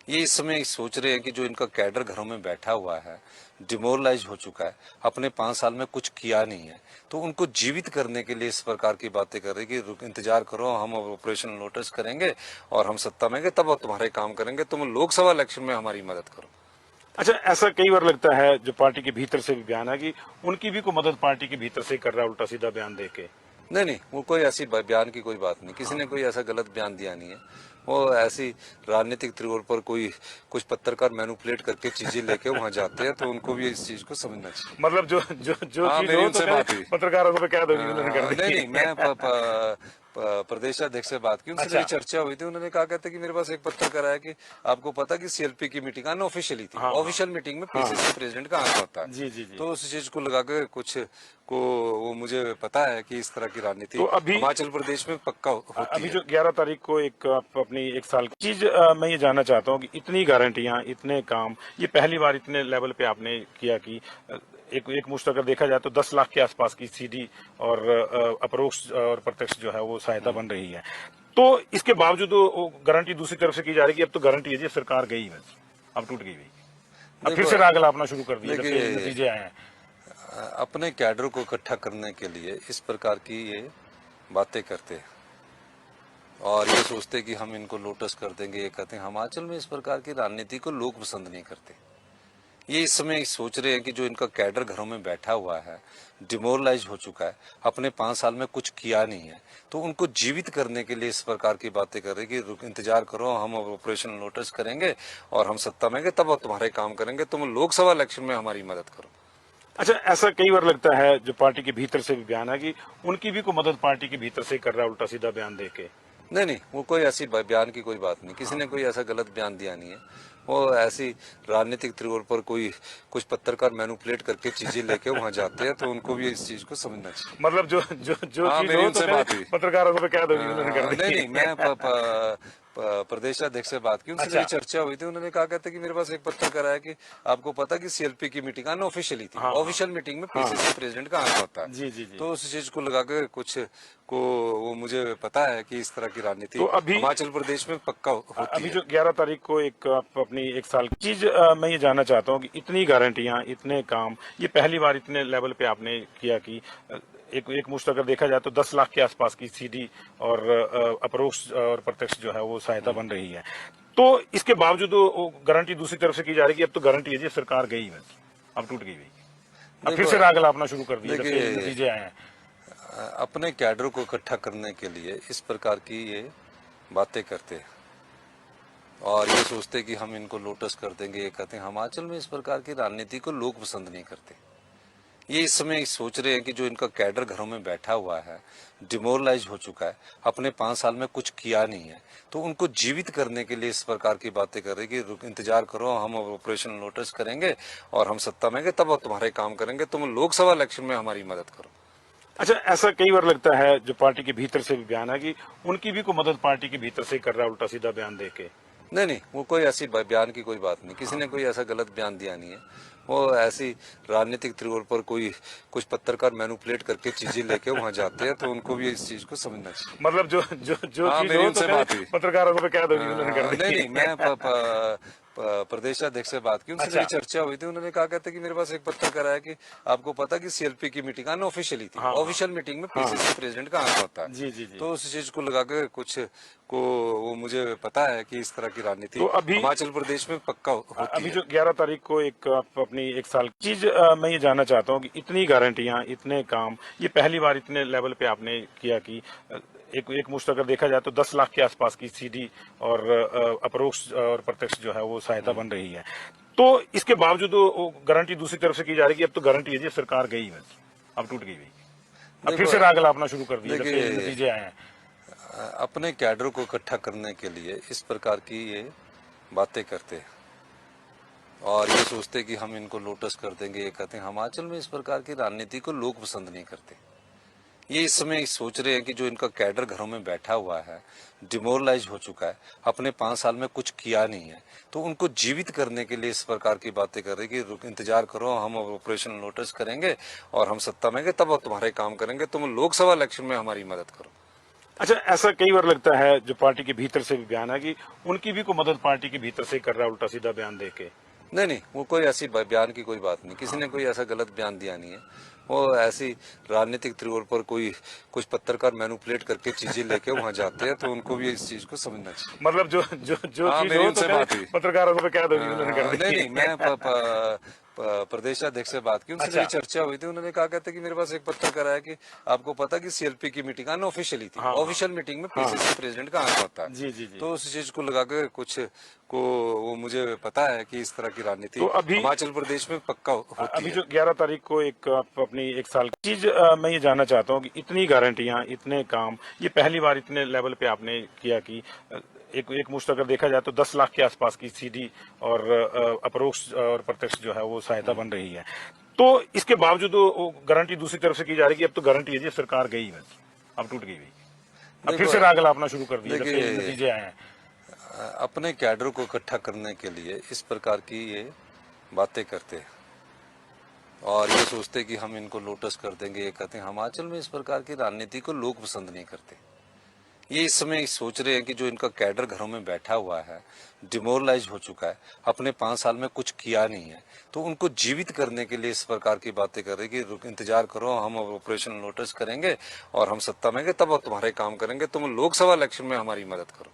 ये इस समय सोच रहे हैं कि जो इनका कैडर घरों में बैठा हुआ है, डिमोरलाइज हो चुका है, अपने 5 साल में कुछ किया नहीं है, तो उनको जीवित करने के लिए इस प्रकार की बातें कर रहे हैं कि इंतजार करो, हम ऑपरेशन लोटस करेंगे और हम सत्ता में गए तब हम तुम्हारे काम करेंगे, तुम लोकसभा इलेक्शन में हमारी मदद करो। अच्छा, ऐसा कई बार लगता है जो पार्टी के भीतर से भी बयान है कि उनकी भी कोई मदद पार्टी के भीतर से कर रहा है, उल्टा सीधा बयान देके। नहीं, वो कोई ऐसी बयान की कोई बात नहीं, किसी ने कोई ऐसा गलत बयान दिया नहीं है। वो ऐसी राजनीतिक तौर पर कोई कुछ पत्रकार मैनिपुलेट करके चीजें लेके वहां जाते हैं, तो उनको भी इस चीज को समझना चाहिए। मतलब जो हाँ, चीज मेरी हो उनसे तो बात हुई। पत्रकारों को तो कह दो कि उन्होंने कर दी। नहीं, मैं प्रदेश अध्यक्ष से बात की, उनसे अच्छा। मेरी चर्चा हुई थी। उन्होंने कहा कहते कि मेरे पास एक पत्रकार आया कि आपको पता कि सीएलपी की मीटिंग अनऑफिशियली थी, ऑफिशियल मीटिंग में पीसीसी प्रेसिडेंट का आंक होता है। जी जी जी। तो उस चीज को लगा के कुछ को वो मुझे पता है कि इस तरह की राजनीति तो अभी हिमाचल प्रदेश में पक्का होती अभी है। जो 11 तारीख को एक आप अपनी एक साल की चीज मैं ये जानना चाहता हूँ कि इतनी गारंटियां, इतने काम, ये पहली बार इतने लेवल पे आपने किया कि एक मुश्त अगर देखा जाए तो 10 लाख के आसपास की सीधी और अपरोक्ष और प्रत्यक्ष जो है वो सहायता बन रही है। तो इसके बावजूद वो गारंटी दूसरी तरफ से की जा रही है कि अब तो गारंटी है जी, सरकार गई है, अब टूट गई भाई, अब फिर से राग लापना शुरू कर दिया जब से नतीजे आए हैं। अपने कैडर को इकट्ठा करने के लिए इस प्रकार की ये बातें करते हैं और ये सोचते कि हम इनको लोटस कर देंगे, ये कहते हैं। हिमाचल में इस प्रकार की राजनीति को लोग पसंद नहीं करते। ये इस समय सोच रहे हैं कि जो इनका कैडर घरों में बैठा हुआ है, डिमोरलाइज हो चुका है, अपने 5 साल में कुछ किया नहीं है, तो उनको जीवित करने के लिए इस प्रकार की बातें कर रहे हैं कि इंतजार करो, हम ऑपरेशन लोटस करेंगे और हम सत्ता में गए तब हम तुम्हारे काम करेंगे, तुम लोकसभा इलेक्शन में हमारी मदद करो। अच्छा, ऐसा कई बार लगता है जो पार्टी के भीतर से भी बयान है कि उनकी भी कोई मदद पार्टी के भीतर से कर रहा है, उल्टा सीधा बयान देके। नहीं, वो कोई ऐसी बयान की कोई बात नहीं, किसी ने कोई ऐसा गलत बयान दिया नहीं है। वो ऐसी राजनीतिक तौर पर कोई कुछ पत्रकार मैनिपुलेट करके चीजें लेके वहां जाते हैं, तो उनको भी इस चीज को समझना चाहिए। मतलब जो हाँ, चीज मेरी हो उनसे तो बात हुई। पत्रकारों को तो कह दो कि उन्होंने कर दी। नहीं, मैं प्रदेश अध्यक्ष से बात की, उनसे अच्छा। मेरी चर्चा हुई थी। उन्होंने कहा कहते कि मेरे पास एक पत्रकार आया कि आपको पता कि सीएलपी की मीटिंग अनऑफिशियली थी, ऑफिशियल मीटिंग में पीसीसी प्रेसिडेंट का आंक होता है। जी जी जी। तो उस चीज को लगा के कुछ को वो मुझे पता है कि इस तरह की राजनीति तो अभी हिमाचल प्रदेश में पक्का होती अभी है। जो 11 तारीख को एक आप अपनी एक साल की चीज मैं ये जानना चाहता हूँ कि इतनी गारंटियां, इतने काम, ये पहली बार इतने लेवल पे आपने किया कि एक मुश्त अगर देखा जाए तो 10 लाख के आसपास की सीधी और अपरोक्ष और प्रत्यक्ष जो है वो सहायता बन रही है। तो इसके बावजूद वो गारंटी दूसरी तरफ से की जा रही है कि अब तो गारंटी है जी, सरकार गई है, अब टूट गई भाई, अब फिर से राग लापना शुरू कर दिया जब से नतीजे आए हैं। अपने कैडर को इकट्ठा करने के लिए इस प्रकार की ये बातें करते हैं और ये सोचते कि हम इनको लोटस कर देंगे, ये कहते हैं। हिमाचल में इस प्रकार की राजनीति को लोग पसंद नहीं करते। ये इस समय सोच रहे हैं कि जो इनका कैडर घरों में बैठा हुआ है, डिमोरलाइज हो चुका है, अपने 5 साल में कुछ किया नहीं है, तो उनको जीवित करने के लिए इस प्रकार की बातें कर रहे हैं कि इंतजार करो, हम ऑपरेशन लोटस करेंगे और हम सत्ता में गए तब हम तुम्हारे काम करेंगे, तुम लोकसभा इलेक्शन में हमारी मदद करो। अच्छा, ऐसा कई बार लगता है जो पार्टी के भीतर से भी बयान है कि उनकी भी कोई मदद पार्टी के भीतर से कर रहा है, उल्टा सीधा बयान देके। नहीं, वो कोई ऐसी बयान की कोई बात नहीं, किसी ने कोई ऐसा गलत बयान दिया नहीं है। वो ऐसी राजनीतिक तौर पर कोई कुछ पत्रकार मैनिपुलेट करके चीजें लेके वहां जाते हैं, तो उनको भी इस चीज को समझना चाहिए। मतलब जो हाँ, चीज मेरी हो उनसे तो बात हुई। पत्रकारों को तो कह दो कि उन्होंने कर दी। नहीं, मैं प्रदेशाध्यक्ष से बात की, उनसे अच्छा। मेरी चर्चा हुई थी। उन्होंने कहा कहते कि मेरे पास एक पत्र आया कि आपको पता कि सीएलपी की मीटिंग अनऑफिशियली थी, हाँ, ऑफिशियल मीटिंग में पीसीसी प्रेसिडेंट का आना होता है। जी जी जी। तो उस चीज को लगा के कुछ को वो मुझे पता है कि इस तरह की राजनीति तो अभी हिमाचल प्रदेश में पक्का होती अभी है। जो 11 तारीख को एक आप अपनी एक साल चीज मैं ये जानना चाहता हूँ कि इतनी गारंटियां, इतने काम, ये पहली बार इतने लेवल पे आपने किया कि एक मुश्त अगर देखा जाए तो 10 लाख के आसपास की सीधी और अपरोक्ष और प्रत्यक्ष जो है वो सहायता बन रही है। तो इसके बावजूद वो गारंटी दूसरी तरफ से की जा रही है कि अब तो गारंटी है जी, सरकार गई बस, अब टूट गई भाई, अब फिर देखो से राग लापना शुरू कर दिया जब से देखिए, नतीजे आए हैं। अपने कैडर को इकट्ठा करने के लिए इस प्रकार की ये बातें करते हैं और ये सोचते कि हम इनको लोटस कर देंगे। ये कहते हैं हिमाचल में इस प्रकार की राजनीति को लोग पसंद नहीं करते। ये इस समय सोच रहे हैं कि जो इनका कैडर घरों में बैठा हुआ है, डिमोरलाइज हो चुका है, अपने 5 साल में कुछ किया नहीं है, तो उनको जीवित करने के लिए इस प्रकार की बातें कर रहे हैं कि इंतजार करो, हम ऑपरेशन लोटस करेंगे और हम सत्ता में गए तब हम तुम्हारे काम करेंगे, तुम लोकसभा इलेक्शन में हमारी मदद करो। अच्छा, ऐसा कई बार लगता है जो पार्टी के भीतर से भी बयान है कि उनकी भी कोई मदद पार्टी के भीतर से कर रहा है, उल्टा सीधा बयान दे के। नहीं नहीं, वो कोई ऐसी बयान की कोई बात नहीं, किसी ने कोई ऐसा गलत बयान दिया नहीं है। वो ऐसी राजनीतिक तौर पर कोई कुछ पत्रकार मैनिपुलेट करके चीजें लेके वहां जाते हैं, तो उनको भी इस चीज को समझना चाहिए। मतलब जो हाँ, चीज मेरी हो उनसे तो बात हुई। पत्रकारों को कह दो कि उन्होंने कर दी। नहीं नहीं, मैं प्रदेशाध्यक्ष से बात की, उनसे अच्छा। मेरी चर्चा हुई थी। उन्होंने कहा कहते कि मेरे पास एक पत्र आया कि आपको पता कि सीएलपी की मीटिंग अनऑफिशियली थी, ऑफिशियल मीटिंग में पीसीसी प्रेसिडेंट का आना होता है। जी जी जी। तो उस चीज को लगा के कुछ को वो मुझे पता है कि इस तरह की राजनीति तो अभी हिमाचल प्रदेश में पक्का होती अभी है। जो 11 तारीख को एक आप अपनी एक साल चीज मैं ये जानना चाहता हूँ कि इतनी गारंटियां, इतने काम, ये पहली बार इतने लेवल पे आपने किया कि एक मुश्त अगर देखा जाए तो 10 लाख के आसपास की सीधी और अपरोक्ष और प्रत्यक्ष जो है वो सहायता बन रही है। तो इसके बावजूद वो गारंटी दूसरी तरफ से की जा रही है कि अब तो गारंटी है जी, सरकार गई बस, अब टूट गई भाई, अब फिर से राग लापना शुरू कर दिया जब से नतीजे आए हैं। अपने कैडर को इकट्ठा करने के लिए इस प्रकार की ये बातें करते हैं और ये सोचते कि हम इनको लोटस कर देंगे। ये कहते हैं हिमाचल में इस प्रकार की राजनीति को लोग पसंद नहीं करते। ये इस समय सोच रहे हैं कि जो इनका कैडर घरों में बैठा हुआ है, डिमोरलाइज हो चुका है, अपने 5 साल में कुछ किया नहीं है, तो उनको जीवित करने के लिए इस प्रकार की बातें कर रहे हैं कि इंतजार करो, हम ऑपरेशन लोटस करेंगे और हम सत्ता में गए तब हम तुम्हारे काम करेंगे, तुम लोकसभा इलेक्शन में हमारी मदद करो।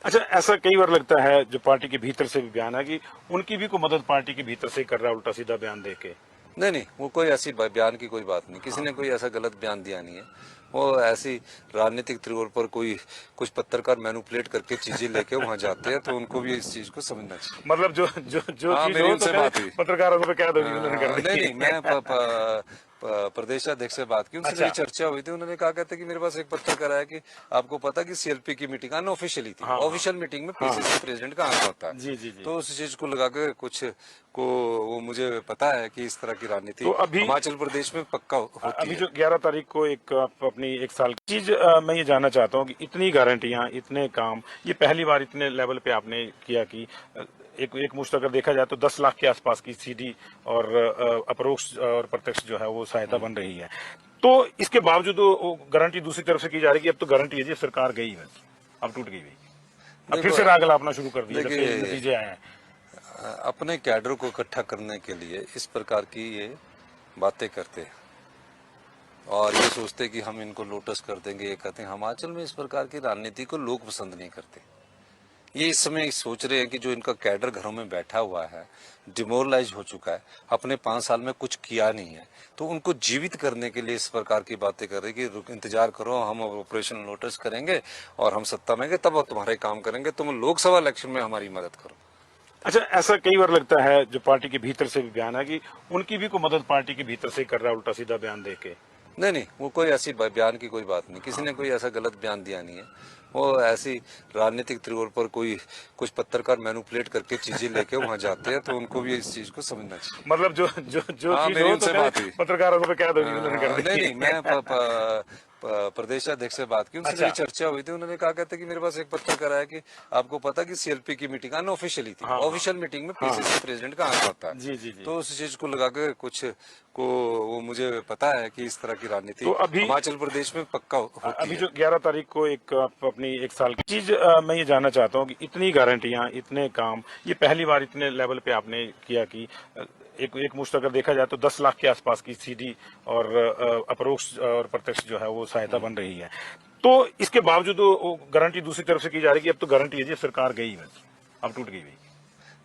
अच्छा, ऐसा कई बार लगता है जो पार्टी के भीतर से भी बयान है कि उनकी भी कोई मदद पार्टी के भीतर से कर रहा है, उल्टा सीधा बयान दे के। नहीं नहीं, वो कोई ऐसी बयान की कोई बात नहीं, किसी ने कोई ऐसा गलत बयान दिया नहीं है। वो ऐसी राजनीतिक तौर पर कोई कुछ पत्रकार मैनिपुलेट करके चीजें लेके वहां जाते हैं, तो उनको भी इस चीज को समझना चाहिए। मतलब जो हाँ, चीज मेरी हो उनसे तो बात हुई। पत्रकारों को कह दो कि उन्होंने कर दी। नहीं नहीं, मैं प्रदेशाध्यक्ष से बात की, उनसे अच्छा। मेरी चर्चा हुई थी। उन्होंने कहा कहते कि मेरे पास एक पत्र आया कि आपको पता कि सीएलपी की मीटिंग अनऑफिशियली थी, ऑफिशियल मीटिंग में पीसीसी प्रेसिडेंट का आना होता है। जी जी जी। तो उस चीज को लगा के कुछ को वो मुझे पता है कि इस तरह की राजनीति तो अभी हिमाचल प्रदेश में पक्का होती अभी है। जो 11 तारीख को एक आप अपनी एक साल चीज मैं ये जानना चाहता हूँ कि इतनी गारंटियां, इतने काम, ये पहली बार इतने लेवल पे आपने किया कि एक मुश्त अगर देखा जाए तो 10 लाख के आसपास की सीधी और अपरोक्ष और प्रत्यक्ष जो है वो सहायता बन रही है। तो इसके बावजूद वो गारंटी दूसरी तरफ से की जा रही है कि अब तो गारंटी है जी, सरकार गई बस, अब टूट गई भाई, अब फिर से राग लापना शुरू कर दिया जब से नतीजे आए हैं। अपने कैडर को इकट्ठा करने के लिए इस प्रकार की ये बातें करते हैं और ये सोचते कि हम इनको लोटस कर देंगे। ये कहते हैं हिमाचल में इस प्रकार की राजनीति को लोग पसंद नहीं करते। ये इस समय सोच रहे हैं कि जो इनका कैडर घरों में बैठा हुआ है, डिमोरलाइज हो चुका है, अपने 5 साल में कुछ किया नहीं है, तो उनको जीवित करने के लिए इस प्रकार की बातें कर रहे हैं कि इंतजार करो, हम ऑपरेशन लोटस करेंगे और हम सत्ता में गए तब हम तुम्हारे काम करेंगे, तुम लोकसभा इलेक्शन में हमारी मदद करो। अच्छा, ऐसा कई बार लगता है जो पार्टी के भीतर से भी बयान है कि उनकी भी कोई मदद पार्टी के भीतर से कर रहा है, उल्टा सीधा बयान दे के। नहीं नहीं, वो कोई ऐसी बयान की कोई बात नहीं, किसी ने कोई ऐसा गलत बयान दिया नहीं है। वो ऐसी राजनीतिक तौर पर कोई कुछ पत्रकार मैनिपुलेट करके चीजें लेके वहां जाते हैं, तो उनको भी इस चीज को समझना चाहिए। मतलब जो हाँ, चीज मेरी हो उनसे तो बात हुई। पत्रकारों को कह दो कि उन्होंने कर दी। नहीं नहीं, मैं प्रदेश अध्यक्ष से बात की, उनसे मेरी चर्चा हुई थी। उन्होंने कहा कहते कि मेरे पास एक पत्रकार आया कि आपको पता कि सीएलपी की मीटिंग अनऑफिशियली थी, ऑफिशियल मीटिंग में पीसीसी प्रेसिडेंट का आना होता है। जी जी जी। तो उस चीज को लगा के कुछ को वो मुझे पता है कि इस तरह की राजनीति तो अभी हिमाचल प्रदेश में पक्का होती अभी है। जो 11 तारीख को एक आप अपनी एक साल की चीज मैं ये जानना चाहता हूँ कि इतनी गारंटियां, इतने काम, ये पहली बार इतने लेवल पे आपने किया कि एक मुश्त अगर देखा जाए तो 10 लाख के आसपास की सीधी और अपरोक्ष और प्रत्यक्ष जो है वो सहायता बन रही है। तो इसके बावजूद वो गारंटी दूसरी तरफ से की जा रही है कि अब तो गारंटी है जी, सरकार गई बस, अब टूट गई भाई,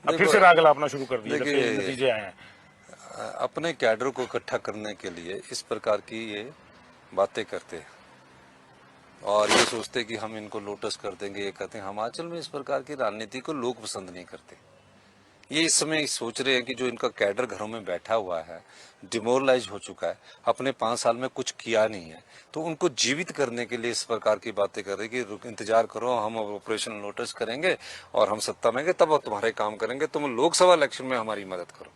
अब फिर से राग लापना शुरू कर दिया जब से देखिए, नतीजे आए हैं। अपने कैडर को इकट्ठा करने के लिए इस प्रकार की ये बातें करते हैं और ये सोचते कि हम इनको लोटस कर देंगे, ये कहते हैं। हिमाचल में इस प्रकार की राजनीति को लोग पसंद नहीं करते। ये इस समय सोच रहे हैं कि जो इनका कैडर घरों में बैठा हुआ है, डिमोरलाइज हो चुका है, अपने 5 साल में कुछ किया नहीं है, तो उनको जीवित करने के लिए इस प्रकार की बातें कर रहे हैं कि इंतजार करो, हम ऑपरेशन लोटस करेंगे और हम सत्ता में गए तब तुम्हारे काम करेंगे, तुम लोकसभा इलेक्शन में हमारी मदद करो।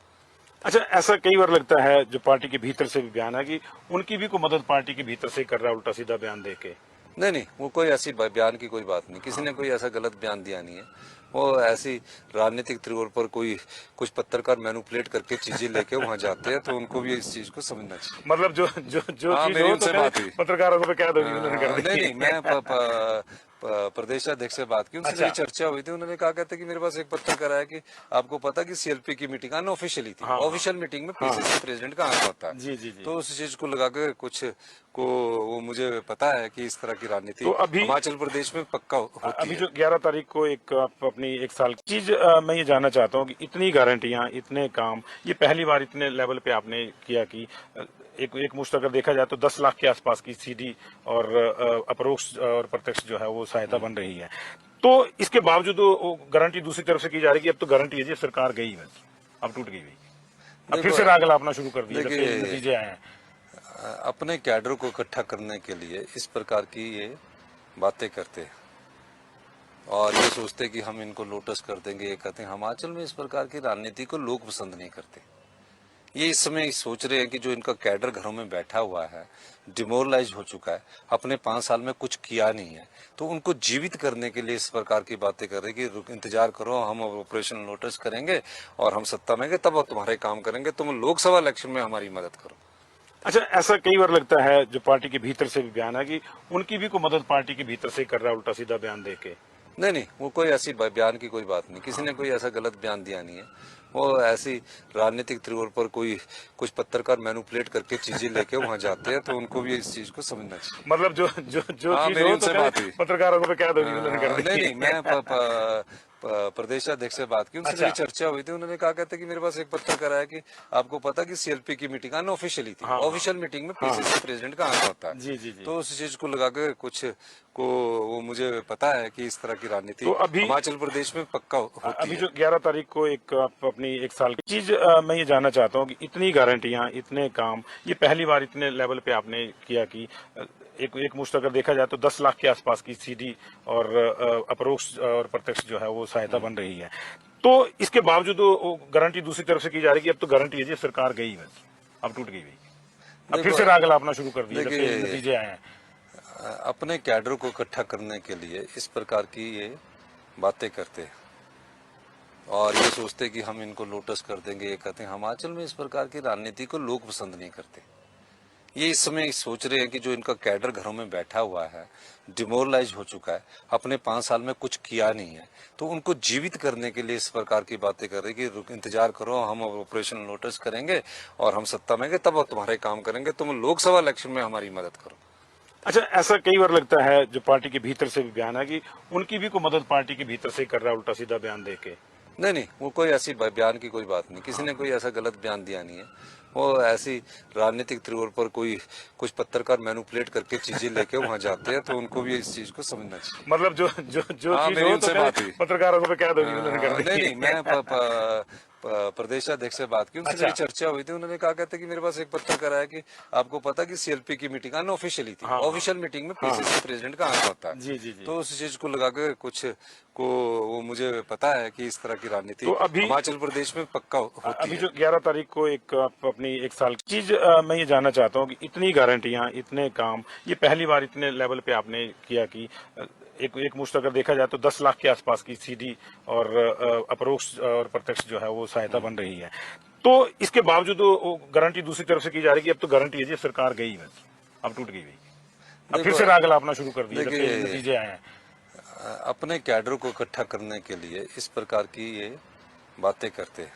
अच्छा, ऐसा कई बार लगता है जो पार्टी के भीतर से भी बयान है कि उनकी भी कोई मदद पार्टी के भीतर से कर रहा है, उल्टा सीधा बयान दे के। नहीं, वो कोई ऐसी बयान की कोई बात नहीं, किसी ने कोई ऐसा गलत बयान दिया नहीं है। वो ऐसी राजनीतिक तौर पर कोई कुछ पत्रकार मैनिपुलेट करके चीजें लेके वहां जाते हैं, तो उनको भी इस चीज को समझना चाहिए। मतलब जो जो जो हाँ, चीज मेरी हो उनसे तो बात हुई। पत्रकारों को कह दो कि उन्होंने कर दी। नहीं, मैं प्रदेश अध्यक्ष से बात की, उनसे मेरी चर्चा हुई थी। उन्होंने कहा कहते कि मेरे पास एक पत्रकार आया कि आपको पता कि सीएलपी की मीटिंग अनऑफिशियली थी, ऑफिशियल मीटिंग में पीसीसी प्रेसिडेंट का आना होता है। जी जी जी। तो उस चीज को लगा के कुछ को वो मुझे पता है कि इस तरह की राजनीति तो अभी हिमाचल प्रदेश में पक्का होती अभी है। जो 11 तारीख को एक आप अपनी एक साल की चीज मैं ये जानना चाहता हूँ कि इतनी गारंटियां, इतने काम, ये पहली बार इतने लेवल पे आपने किया कि एक मुश्त अगर देखा जाए तो 10 लाख के आसपास की सीधी और अपरोक्ष और प्रत्यक्ष जो है वो सहायता बन रही है। तो इसके बावजूद वो गारंटी दूसरी तरफ से की जा रही है कि अब तो गारंटी है जी, सरकार गई बस, अब टूट गई भाई, अब फिर से राग लापना शुरू कर दिया जब से नतीजे आए हैं। अपने कैडर को इकट्ठा करने के लिए इस प्रकार की ये बातें करते हैं और ये सोचते कि हम इनको लोटस कर देंगे, ये कहते हैं। हिमाचल में इस प्रकार की राजनीति को लोग पसंद नहीं करते। ये इस समय सोच रहे हैं कि जो इनका कैडर घरों में बैठा हुआ है, डिमोरलाइज हो चुका है, अपने 5 साल में कुछ किया नहीं है, तो उनको जीवित करने के लिए इस प्रकार की बातें कर रहे हैं कि इंतजार करो, हम ऑपरेशन लोटस करेंगे और हम सत्ता में गए तब तुम्हारे काम करेंगे, तुम लोकसभा इलेक्शन में हमारी मदद करो। अच्छा, ऐसा कई बार लगता है जो पार्टी के भीतर से भी बयान है कि उनकी भी कोई मदद पार्टी के भीतर से कर रहा है, उल्टा सीधा बयान दे के। नहीं, वो कोई ऐसी बयान की कोई बात नहीं, किसी ने कोई ऐसा गलत बयान दिया नहीं है। वो ऐसी राजनीतिक तौर पर कोई कुछ पत्रकार मैनिपुलेट करके चीजें लेके वहां जाते हैं, तो उनको भी इस चीज को समझना चाहिए। मतलब जो जो जो हाँ, चीज मेरी हो उनसे तो बात हुई। पत्रकारों को कह दो कि उन्होंने कर दी। नहीं, मैं प्रदेश अध्यक्ष से बात की, उनसे मेरी चर्चा हुई थी। उन्होंने कहा कहते कि मेरे पास एक पत्रकार आया कि आपको पता कि सीएलपी की मीटिंग अनऑफिशियली थी, ऑफिशियल मीटिंग में पीसीसी प्रेसिडेंट का आना होता है। जी जी जी। तो उस चीज को लगा के कुछ को वो मुझे पता है कि इस तरह की राजनीति तो अभी हिमाचल प्रदेश में पक्का होती अभी है। जो 11 तारीख को एक आप अपनी एक साल की चीज मैं ये जानना चाहता हूँ कि इतनी गारंटियां, इतने काम, ये पहली बार इतने लेवल पे आपने किया कि एक मुश्त अगर देखा जाए तो 10 लाख के आसपास की सीधी और अपरोक्ष और प्रत्यक्ष जो है वो सहायता बन रही है। तो इसके बावजूद वो गारंटी दूसरी तरफ से की जा रही है कि अब तो गारंटी है जी, सरकार गई बस, अब टूट गई भाई, अब फिर से राग लापना शुरू कर दिया जब से नतीजे आए हैं। अपने कैडर को इकट्ठा करने के लिए इस प्रकार की ये बातें करते हैं और ये सोचते कि हम इनको लोटस कर देंगे, ये कहते हैं। हिमाचल में इस प्रकार की राजनीति को लोग पसंद नहीं करते। ये इस समय सोच रहे हैं कि जो इनका कैडर घरों में बैठा हुआ है, डिमोरलाइज हो चुका है, अपने 5 साल में कुछ किया नहीं है, तो उनको जीवित करने के लिए इस प्रकार की बातें कर रहे हैं कि इंतजार करो, हम ऑपरेशन लोटस करेंगे और हम सत्ता में गए तब तुम्हारे काम करेंगे, तुम लोकसभा इलेक्शन में हमारी मदद करो। अच्छा, ऐसा कई बार लगता है जो पार्टी के भीतर से भी बयान है कि उनकी भी कोई मदद पार्टी के भीतर से कर रहा है, उल्टा सीधा बयान दे के। नहीं, वो कोई ऐसी बयान की कोई बात नहीं, किसी ने कोई ऐसा गलत बयान दिया नहीं है। वो ऐसी राजनीतिक तौर पर कोई कुछ पत्रकार मैनिपुलेट करके चीजें लेके वहां जाते हैं, तो उनको भी इस चीज को समझना चाहिए। मतलब जो जो जो हाँ, चीज मेरी हो उनसे तो बात हुई। पत्रकारों को कह दो कि उन्होंने कर दी। नहीं, मैं प्रदेश अध्यक्ष से बात की, उनसे अच्छा। मेरी चर्चा हुई थी। उन्होंने कहा कहते कि मेरे पास एक पत्रकार आया कि आपको पता कि सीएलपी की मीटिंग अनऑफिशियली थी, हाँ, ऑफिशियल मीटिंग में पीसीसी प्रेसिडेंट का आना होता है। जी जी जी। तो उस चीज को लगा के कुछ को वो मुझे पता है कि इस तरह की राजनीति तो अभी हिमाचल प्रदेश में पक्का होती अभी है। जो 11 तारीख को एक आप अपनी एक साल की चीज मैं ये जानना चाहता हूँ कि इतनी गारंटियां, इतने काम, ये पहली बार इतने लेवल पे आपने किया कि एक मुश्त अगर देखा जाए तो 10 लाख के आसपास की सीधी और अपरोक्ष और प्रत्यक्ष जो है वो सहायता बन रही है। तो इसके बावजूद वो गारंटी दूसरी तरफ से की जा रही है कि अब तो गारंटी है जी, सरकार गई बस, अब टूट गई भाई, अब फिर देखो से राग लापना शुरू कर दिया जब देखिए, के नतीजे आए हैं। अपने कैडर को इकट्ठा करने के लिए इस प्रकार की ये बातें करते हैं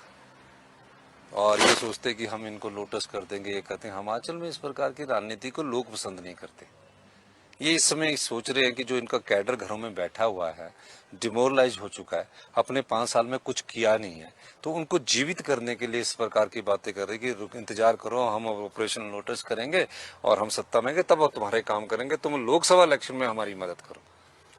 और ये सोचते कि हम इनको लोटस कर देंगे, ये कहते हैं। हिमाचल में इस प्रकार की राजनीति को लोग पसंद नहीं करते। ये इस समय सोच रहे हैं कि जो इनका कैडर घरों में बैठा हुआ है, डिमोरलाइज हो चुका है, अपने 5 साल में कुछ किया नहीं है, तो उनको जीवित करने के लिए इस प्रकार की बातें कर रहे हैं कि इंतजार करो, हम ऑपरेशन लोटस करेंगे और हम सत्ता में गए तब तुम्हारे काम करेंगे, तुम लोकसभा इलेक्शन में हमारी मदद करो।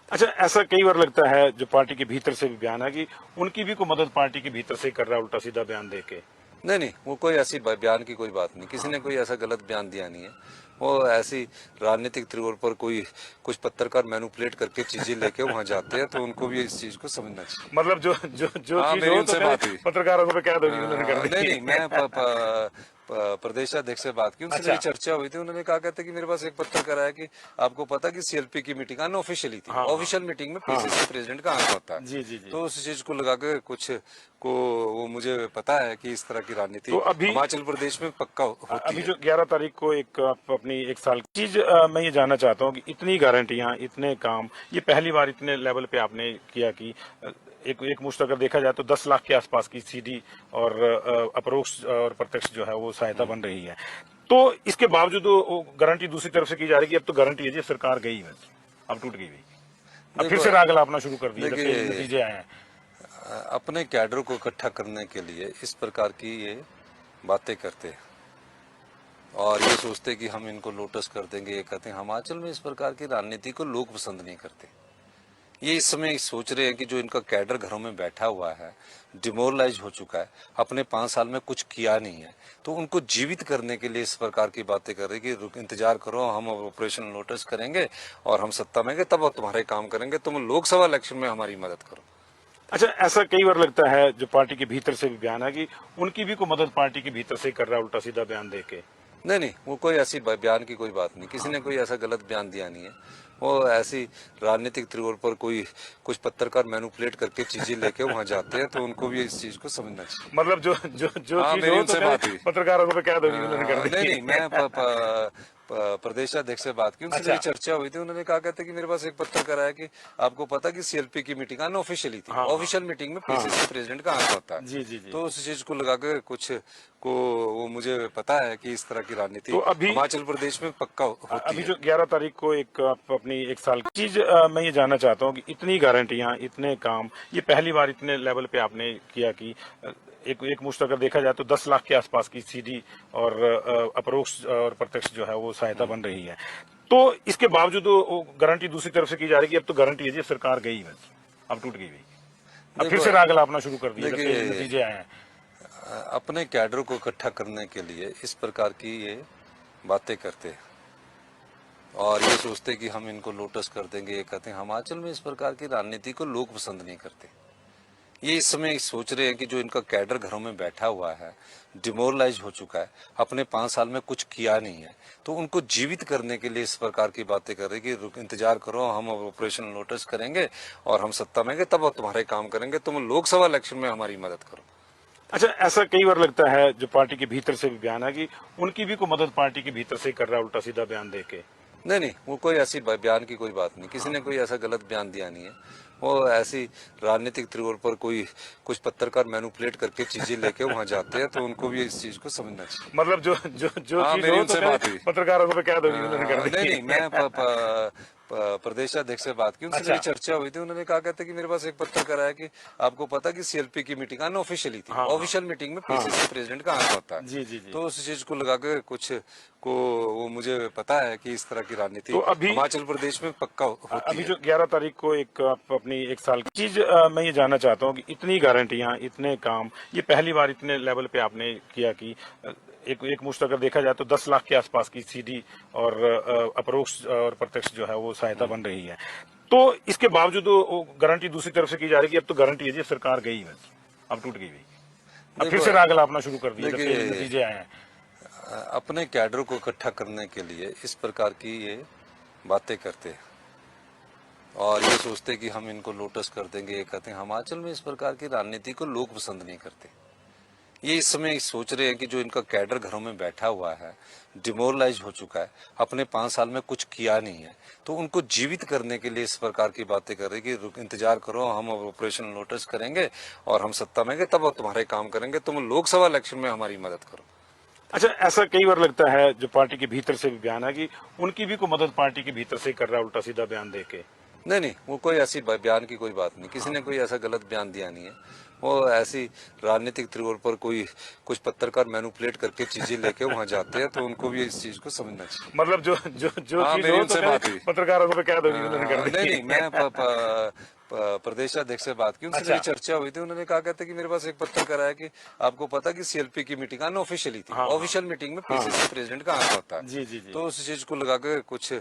अच्छा, ऐसा कई बार लगता है जो पार्टी के भीतर से भी बयान है कि उनकी भी कोई मदद पार्टी के भीतर से कर रहा है, उल्टा सीधा बयान देके। नहीं, वो कोई ऐसी बयान की कोई बात नहीं, किसी ने कोई ऐसा गलत बयान दिया नहीं है। वो ऐसी राजनीतिक तौर पर कोई कुछ पत्रकार मैनिपुलेट करके चीजें लेके वहां जाते हैं, तो उनको भी इस चीज को समझना चाहिए। मतलब जो जो जो हाँ, चीज मेरी हो तो उनसे बात हुई। पत्रकारों को कह दो कि उन्होंने कर दी। नहीं, मैं प्रदेश अध्यक्ष से बात की, उनसे अच्छा। मेरी चर्चा हुई थी। उन्होंने कहा कहते कि मेरे पास एक पत्रकार आया कि आपको पता कि सीएलपी की मीटिंग अनऑफिशियली थी, ऑफिशियल मीटिंग में पीसीसी प्रेसिडेंट का आना होता है। जी जी जी। तो उस चीज को लगा के कुछ को वो मुझे पता है कि इस तरह की राजनीति तो अभी हिमाचल प्रदेश में पक्का होती अभी है। जो 11 तारीख को एक आप अपनी एक साल की चीज मैं ये जानना चाहता हूँ कि इतनी गारंटियां, इतने काम, ये पहली बार इतने लेवल पे आपने किया कि एक मुश्त अगर देखा जाए तो 10 लाख के आसपास की सीधी और अपरोक्ष और प्रत्यक्ष जो है वो सहायता बन रही है। तो इसके बावजूद वो गारंटी दूसरी तरफ से की जा रही है कि अब तो गारंटी है जी, सरकार गई बस, अब टूट गई भाई, अब फिर से राग लापना शुरू कर दिया जब के नतीजे आए हैं। अपने कैडर को इकट्ठा करने के लिए इस प्रकार की ये बातें करते हैं और ये सोचते कि हम इनको लोटस कर देंगे, ये कहते हैं। हिमाचल में इस प्रकार की राजनीति को लोग पसंद नहीं करते। ये इस समय सोच रहे हैं कि जो इनका कैडर घरों में बैठा हुआ है, डिमोरलाइज हो चुका है, अपने 5 साल में कुछ किया नहीं है, तो उनको जीवित करने के लिए इस प्रकार की बातें कर रहे हैं कि इंतजार करो, हम ऑपरेशन लोटस करेंगे और हम सत्ता में गए तब तुम्हारे काम करेंगे, तुम लोकसभा इलेक्शन में हमारी मदद करो। अच्छा, ऐसा कई बार लगता है जो पार्टी के भीतर से भी बयान है कि उनकी भी कोई मदद पार्टी के भीतर से कर रहा है, उल्टा सीधा बयान देके। नहीं, वो कोई ऐसी बयान की कोई बात नहीं, किसी ने कोई ऐसा गलत बयान दिया नहीं है। वो ऐसी राजनीतिक तौर पर कोई कुछ पत्रकार मैनिपुलेट करके चीजें लेके वहां जाते हैं, तो उनको भी इस चीज को समझना चाहिए। मतलब जो जो जो हाँ, चीज मेरी हो उनसे तो बात हुई। पत्रकारों को कह दो कि उन्होंने कर दी। नहीं, मैं प्रदेश अध्यक्ष से बात की, उनसे मेरी चर्चा हुई थी। उन्होंने कहा कहते कि मेरे पास एक पत्रकार आया कि आपको पता कि सीएलपी की मीटिंग अनऑफिशियली थी, ऑफिशियल मीटिंग में पीसीसी प्रेसिडेंट का आना होता है। जी जी जी। तो उस चीज को लगा के कुछ को वो मुझे पता है कि इस तरह की राजनीति तो अभी हिमाचल प्रदेश में पक्का होती अभी है। जो 11 तारीख को एक आप अपनी एक साल की चीज मैं ये जानना चाहता हूँ कि इतनी गारंटियां, इतने काम, ये पहली बार इतने लेवल पे आपने किया कि एक मुश्त अगर देखा जाए तो 10 लाख के आसपास की सीधी और अपरोक्ष और प्रत्यक्ष जो है वो सहायता बन रही है। तो इसके बावजूद वो गारंटी दूसरी तरफ से की जा रही है कि अब तो गारंटी है जी, सरकार गई बस, अब टूट गई भाई, अब फिर से राग लापना शुरू कर दिया जब के नतीजे आए हैं। अपने कैडर को इकट्ठा करने के लिए इस प्रकार की ये बातें करते हैं और ये सोचते कि हम इनको लोटस कर देंगे, ये कहते हैं। हिमाचल में इस प्रकार की राजनीति को लोग पसंद नहीं करते। ये इस समय सोच रहे हैं कि जो इनका कैडर घरों में बैठा हुआ है, डिमोरलाइज हो चुका है, अपने 5 साल में कुछ किया नहीं है, तो उनको जीवित करने के लिए इस प्रकार की बातें कर रहे हैं कि इंतजार करो, हम ऑपरेशन लोटस करेंगे और हम सत्ता में गए तब तुम्हारे काम करेंगे, तुम लोकसभा इलेक्शन में हमारी मदद करो। अच्छा, ऐसा कई बार लगता है जो पार्टी के भीतर से भी बयान है कि उनकी भी कोई मदद पार्टी के भीतर से कर रहा है, उल्टा सीधा बयान देके। नहीं, वो कोई ऐसी बयान की कोई बात नहीं, किसी ने कोई ऐसा गलत बयान दिया नहीं है। वो ऐसी राजनीतिक तौर पर कोई कुछ पत्रकार मैनिपुलेट करके चीजें लेके वहां जाते हैं, तो उनको भी इस चीज को समझना चाहिए। मतलब जो जो जो हाँ, चीज मेरी हो उनसे तो बात हुई। पत्रकारों को कह दो कि उन्होंने कर दी। नहीं, मैं प्रदेशाध्यक्ष से बात की, उनसे अच्छा। मेरी चर्चा हुई थी। उन्होंने कहा कहते कि मेरे पास एक पत्र करा है कि आपको पता कि सीएलपी की मीटिंग अनऑफिशियली थी, हाँ, ऑफिशियल मीटिंग में पीसीसी प्रेसिडेंट का आना होता है। जी जी जी। तो उस चीज को लगा के कुछ को वो मुझे पता है कि इस तरह की राजनीति तो अभी हिमाचल प्रदेश में पक्का होती अभी है। जो 11 तारीख को एक आप अपनी एक साल की चीज मैं ये जानना चाहता हूँ कि इतनी गारंटियां, इतने काम, ये पहली बार इतने लेवल पे आपने किया कि एक मुश्त अगर देखा जाए तो 10 लाख के आसपास की सीधी और अप्रोक्ष और प्रत्यक्ष जो है वो सहायता बन रही है। तो इसके बावजूद वो गारंटी दूसरी तरफ से की जा रही है कि अब तो गारंटी है जी, अब सरकार गई बस, अब टूट गई भाई, अब फिर देखो, से राग लापना शुरू कर दिया जब से देखिए, नतीजे आए हैं। अपने कैडर को इकट्ठा करने के लिए इस प्रकार की ये बातें करते हैं और ये सोचते कि हम इनको लोटस कर देंगे, ये कहते हैं। हिमाचल में इस प्रकार की राजनीति को लोग पसंद नहीं करते। ये इस समय सोच रहे हैं कि जो इनका कैडर घरों में बैठा हुआ है, डिमोरलाइज हो चुका है, अपने 5 साल में कुछ किया नहीं है, तो उनको जीवित करने के लिए इस प्रकार की बातें कर रहे हैं कि इंतजार करो, हम अब ऑपरेशन लोटस करेंगे और हम सत्ता में गए तब अब तुम्हारे काम करेंगे, तुम लोकसभा इलेक्शन में हमारी मदद करो। अच्छा, ऐसा कई बार लगता है जो पार्टी के भीतर से भी बयान है कि उनकी भी कोई मदद पार्टी के भीतर से ही कर रहा है, उल्टा सीधा बयान दे के। नहीं, वो कोई ऐसी बयान की कोई बात नहीं, किसी ने कोई ऐसा गलत बयान दिया नहीं है। वो ऐसी राजनीतिक तौर पर कोई कुछ पत्रकार मैनिपुलेट करके चीजें लेके वहां जाते हैं, तो उनको भी इस चीज को समझना चाहिए। मतलब जो जो जो हाँ, चीज मेरी हो उनसे तो बात हुई। पत्रकारों को कह दोगे उन्होंने कर दी। नहीं, मैं प्रदेशाध्यक्ष से बात की, उनसे अच्छा। मेरी चर्चा हुई थी। उन्होंने कहा कहते कि मेरे पास एक पत्र करा है कि आपको पता कि सीएलपी की मीटिंग अनऑफिशियली थी, ऑफिशियल मीटिंग में पीसीसी प्रेसिडेंट का आना होता है। जी जी जी। तो उस चीज को लगा के कुछ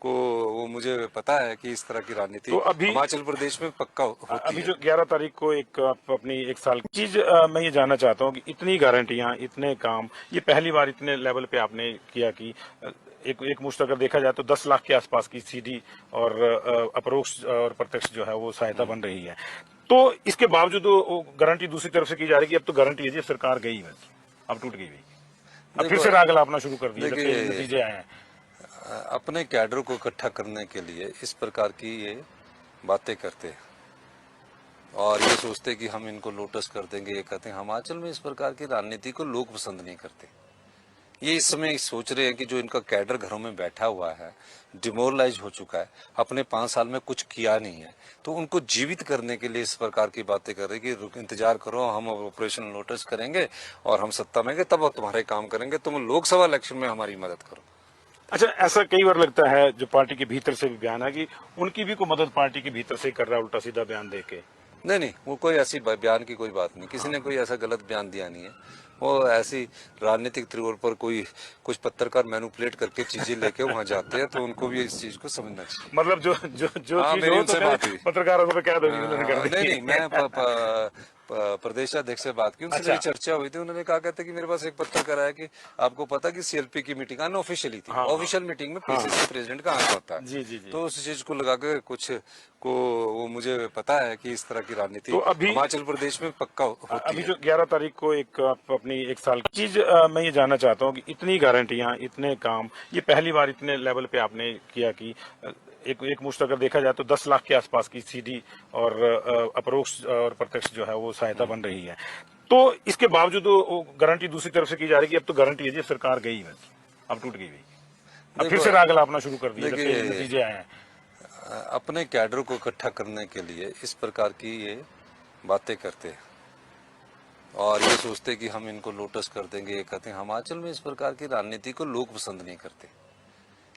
को वो मुझे पता है कि इस तरह की राजनीति तो अभी हिमाचल प्रदेश में पक्का होती अभी है। जो 11 तारीख को एक आप अपनी एक साल की चीज मैं ये जानना चाहता हूँ कि इतनी गारंटियां, इतने काम, ये पहली बार इतने लेवल पे आपने किया कि एक मुश्त अगर देखा जाए तो 10 लाख के आसपास की सीधी और अप्रोक्ष और प्रत्यक्ष जो है वो सहायता बन रही है। तो इसके बावजूद वो गारंटी दूसरी तरफ से की जा रही है कि अब तो गारंटी है जी, अब सरकार गई बस, अब टूट गई भाई, अब फिर से राग लापना शुरू कर दिया जब से नतीजे आए हैं। अपने कैडर को इकट्ठा करने के लिए इस प्रकार की ये बातें करते हैं और ये सोचते कि हम इनको लोटस कर देंगे, ये कहते हैं। हिमाचल में इस प्रकार की राजनीति को लोग पसंद नहीं करते। ये इस समय सोच रहे हैं कि जो इनका कैडर घरों में बैठा हुआ है, डिमोरलाइज हो चुका है, अपने 5 साल में कुछ किया नहीं है, तो उनको जीवित करने के लिए इस प्रकार की बातें कर रहे हैं कि इंतजार करो, हम अब ऑपरेशन लोटस करेंगे और हम सत्ता में गए तब अब तुम्हारे काम करेंगे, तुम लोकसभा इलेक्शन में हमारी मदद करो। अच्छा, ऐसा कई बार लगता है जो पार्टी के भीतर से भी बयान है कि उनकी भी कोई मदद पार्टी के भीतर से ही कर रहा है, उल्टा सीधा बयान दे के। नहीं, वो कोई ऐसी बयान की कोई बात नहीं, किसी ने कोई ऐसा गलत बयान दिया नहीं है। वो ऐसी राजनीतिक तौर पर कोई कुछ पत्रकार मैनिपुलेट करके चीजें लेके वहां जाते हैं, तो उनको भी इस चीज को समझना चाहिए। मतलब जो जो जो हाँ, चीज मेरी हो उनसे तो बात हुई। पत्रकारों को कह दोगे उन्होंने कर दी। नहीं, मैं प्रदेशाध्यक्ष से बात की, उनसे अच्छा। मेरी चर्चा हुई थी। उन्होंने कहा कहते कि मेरे पास एक पत्र करा है कि आपको पता कि सीएलपी की मीटिंग अनऑफिशियली थी, ऑफिशियल मीटिंग में पीसीसी प्रेसिडेंट का आना होता है। जी जी जी। तो उस चीज को लगा के कुछ को वो मुझे पता है कि इस तरह की राजनीति तो अभी हिमाचल प्रदेश में पक्का होती अभी है। जो 11 तारीख को एक आप अपनी एक साल की चीज मैं ये जानना चाहता हूँ कि इतनी गारंटियां, इतने काम, ये पहली बार इतने लेवल पे आपने किया कि एक मुश्त अगर देखा जाए तो 10 लाख के आसपास की सीधी और अप्रोक्ष और प्रत्यक्ष जो है वो सहायता बन रही है। तो इसके बावजूद वो गारंटी दूसरी तरफ से की जा रही है कि अब तो गारंटी है जी, अब सरकार गई बस, अब टूट गई भाई, अब फिर से राग लापना शुरू कर दिया जब से नतीजे आए हैं। अपने कैडर को इकट्ठा करने के लिए इस प्रकार की ये बातें करते हैं और ये सोचते कि हम इनको लोटस कर देंगे, ये कहते हैं। हिमाचल में इस प्रकार की राजनीति को लोग पसंद नहीं करते।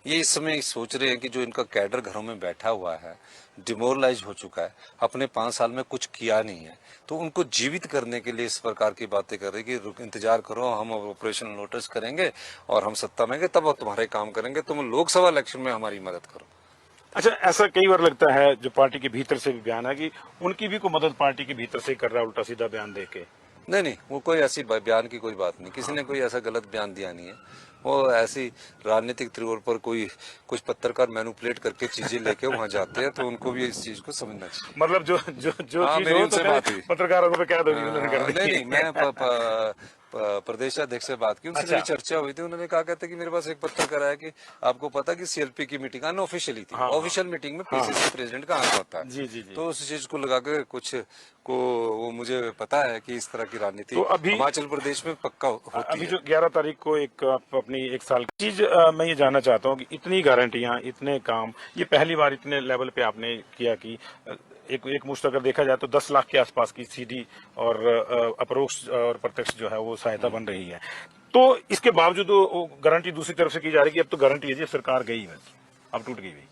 ये इस समय सोच रहे हैं कि जो इनका कैडर घरों में बैठा हुआ है, डिमोरलाइज हो चुका है, अपने 5 साल में कुछ किया नहीं है, तो उनको जीवित करने के लिए इस प्रकार की बातें कर रहे हैं कि इंतजार करो, हम अब ऑपरेशन लोटस करेंगे और हम सत्ता में गए तब अब तुम्हारे काम करेंगे, तुम लोकसभा इलेक्शन में हमारी मदद करो। अच्छा, ऐसा कई बार लगता है जो पार्टी के भीतर से भी बयान है कि उनकी भी कोई मदद पार्टी के भीतर से ही कर रहा है, उल्टा सीधा बयान दे के। नहीं, वो कोई ऐसी बयान की कोई बात नहीं, किसी ने कोई ऐसा गलत बयान दिया नहीं है। वो ऐसी राजनीतिक तौर पर कोई कुछ पत्रकार मैनिपुलेट करके चीजें लेके वहां जाते हैं, तो उनको भी इस चीज को समझना चाहिए। मतलब जो जो जो हाँ, चीज मेरी हो उनसे तो बात हुई। पत्रकारों को कह दोगे उन्होंने कर दी। नहीं, मैं प्रदेशाध्यक्ष से बात की, उनसे अच्छा। मेरी चर्चा हुई थी। उन्होंने कहा कहते कि मेरे पास एक पत्र करा है कि आपको पता कि सीएलपी की मीटिंग अनऑफिशियली थी। हाँ। ऑफिशियल मीटिंग में पीसीसी प्रेसिडेंट का आंक होता है। जी जी जी। तो उस चीज को लगा के कुछ को वो मुझे पता है कि इस तरह की राजनीति तो अभी हिमाचल प्रदेश में पक्का होती अभी है। जो 11 तारीख को एक अपनी एक साल की चीज मैं ये जानना चाहता हूँ कि इतनी गारंटियां, इतने काम, ये पहली बार इतने लेवल पे आपने किया कि एक मुश्त अगर देखा जाए तो 10 लाख के आसपास की सीधी और अपरोक्ष और प्रत्यक्ष जो है वो सहायता बन रही है। तो इसके बावजूद वो गारंटी दूसरी तरफ से की जा रही है कि अब तो गारंटी है जी, सरकार गई बस, अब टूट गई भाई,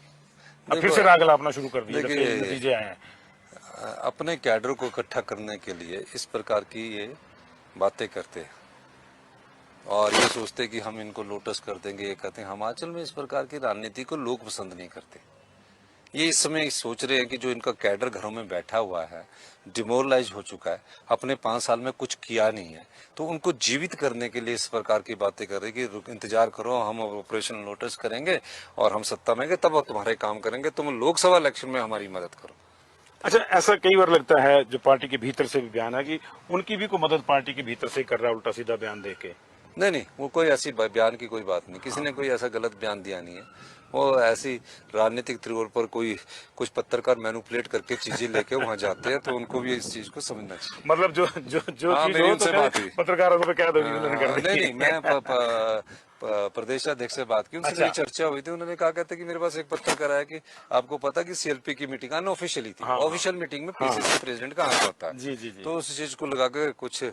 अब फिर देखो, से राग लापना शुरू कर दिया जब से देखिए, नतीजे आए हैं। अपने कैडर को इकट्ठा करने के लिए इस प्रकार की ये बातें करते हैं और ये सोचते कि हम इनको लोटस कर देंगे। ये कहते हैं हिमाचल में इस प्रकार की राजनीति को लोग पसंद नहीं करते। ये इस समय सोच रहे हैं कि जो इनका कैडर घरों में बैठा हुआ है, डिमोरलाइज हो चुका है, अपने 5 साल में कुछ किया नहीं है, तो उनको जीवित करने के लिए इस प्रकार की बातें कर रहे हैं कि इंतजार करो, हम ऑपरेशन लोटस करेंगे और हम सत्ता में गए तब तुम्हारे काम करेंगे, तुम लोकसभा इलेक्शन में हमारी मदद करो। अच्छा, ऐसा कई बार लगता है जो पार्टी के भीतर से भी बयान है कि उनकी भी कोई मदद पार्टी के भीतर से कर रहा है, उल्टा सीधा बयान देके। नहीं, वो कोई ऐसी बयान की कोई बात नहीं, किसी ने कोई ऐसा गलत बयान दिया नहीं है। वो ऐसी राजनीतिक तौर पर कोई कुछ पत्रकार मैनिपुलेट करके चीजें लेके वहां जाते हैं, तो उनको भी इस चीज को समझना चाहिए। मतलब जो जो जो हाँ, चीज मेरी हो उनसे तो बात हुई। पत्रकारों को कह दो कि उन्होंने कर दी। नहीं, मैं प्रदेशाध्यक्ष से बात की, उनसे अच्छा। मेरी चर्चा हुई थी। उन्होंने कहा कहते कि मेरे पास एक पत्र करा है कि आपको पता कि सीएलपी की मीटिंग अनऑफिशियली थी। हाँ। ऑफिशियल मीटिंग में पीसीसी प्रेसिडेंट का आंक होता है। जी जी जी। तो उस चीज को लगा के कुछ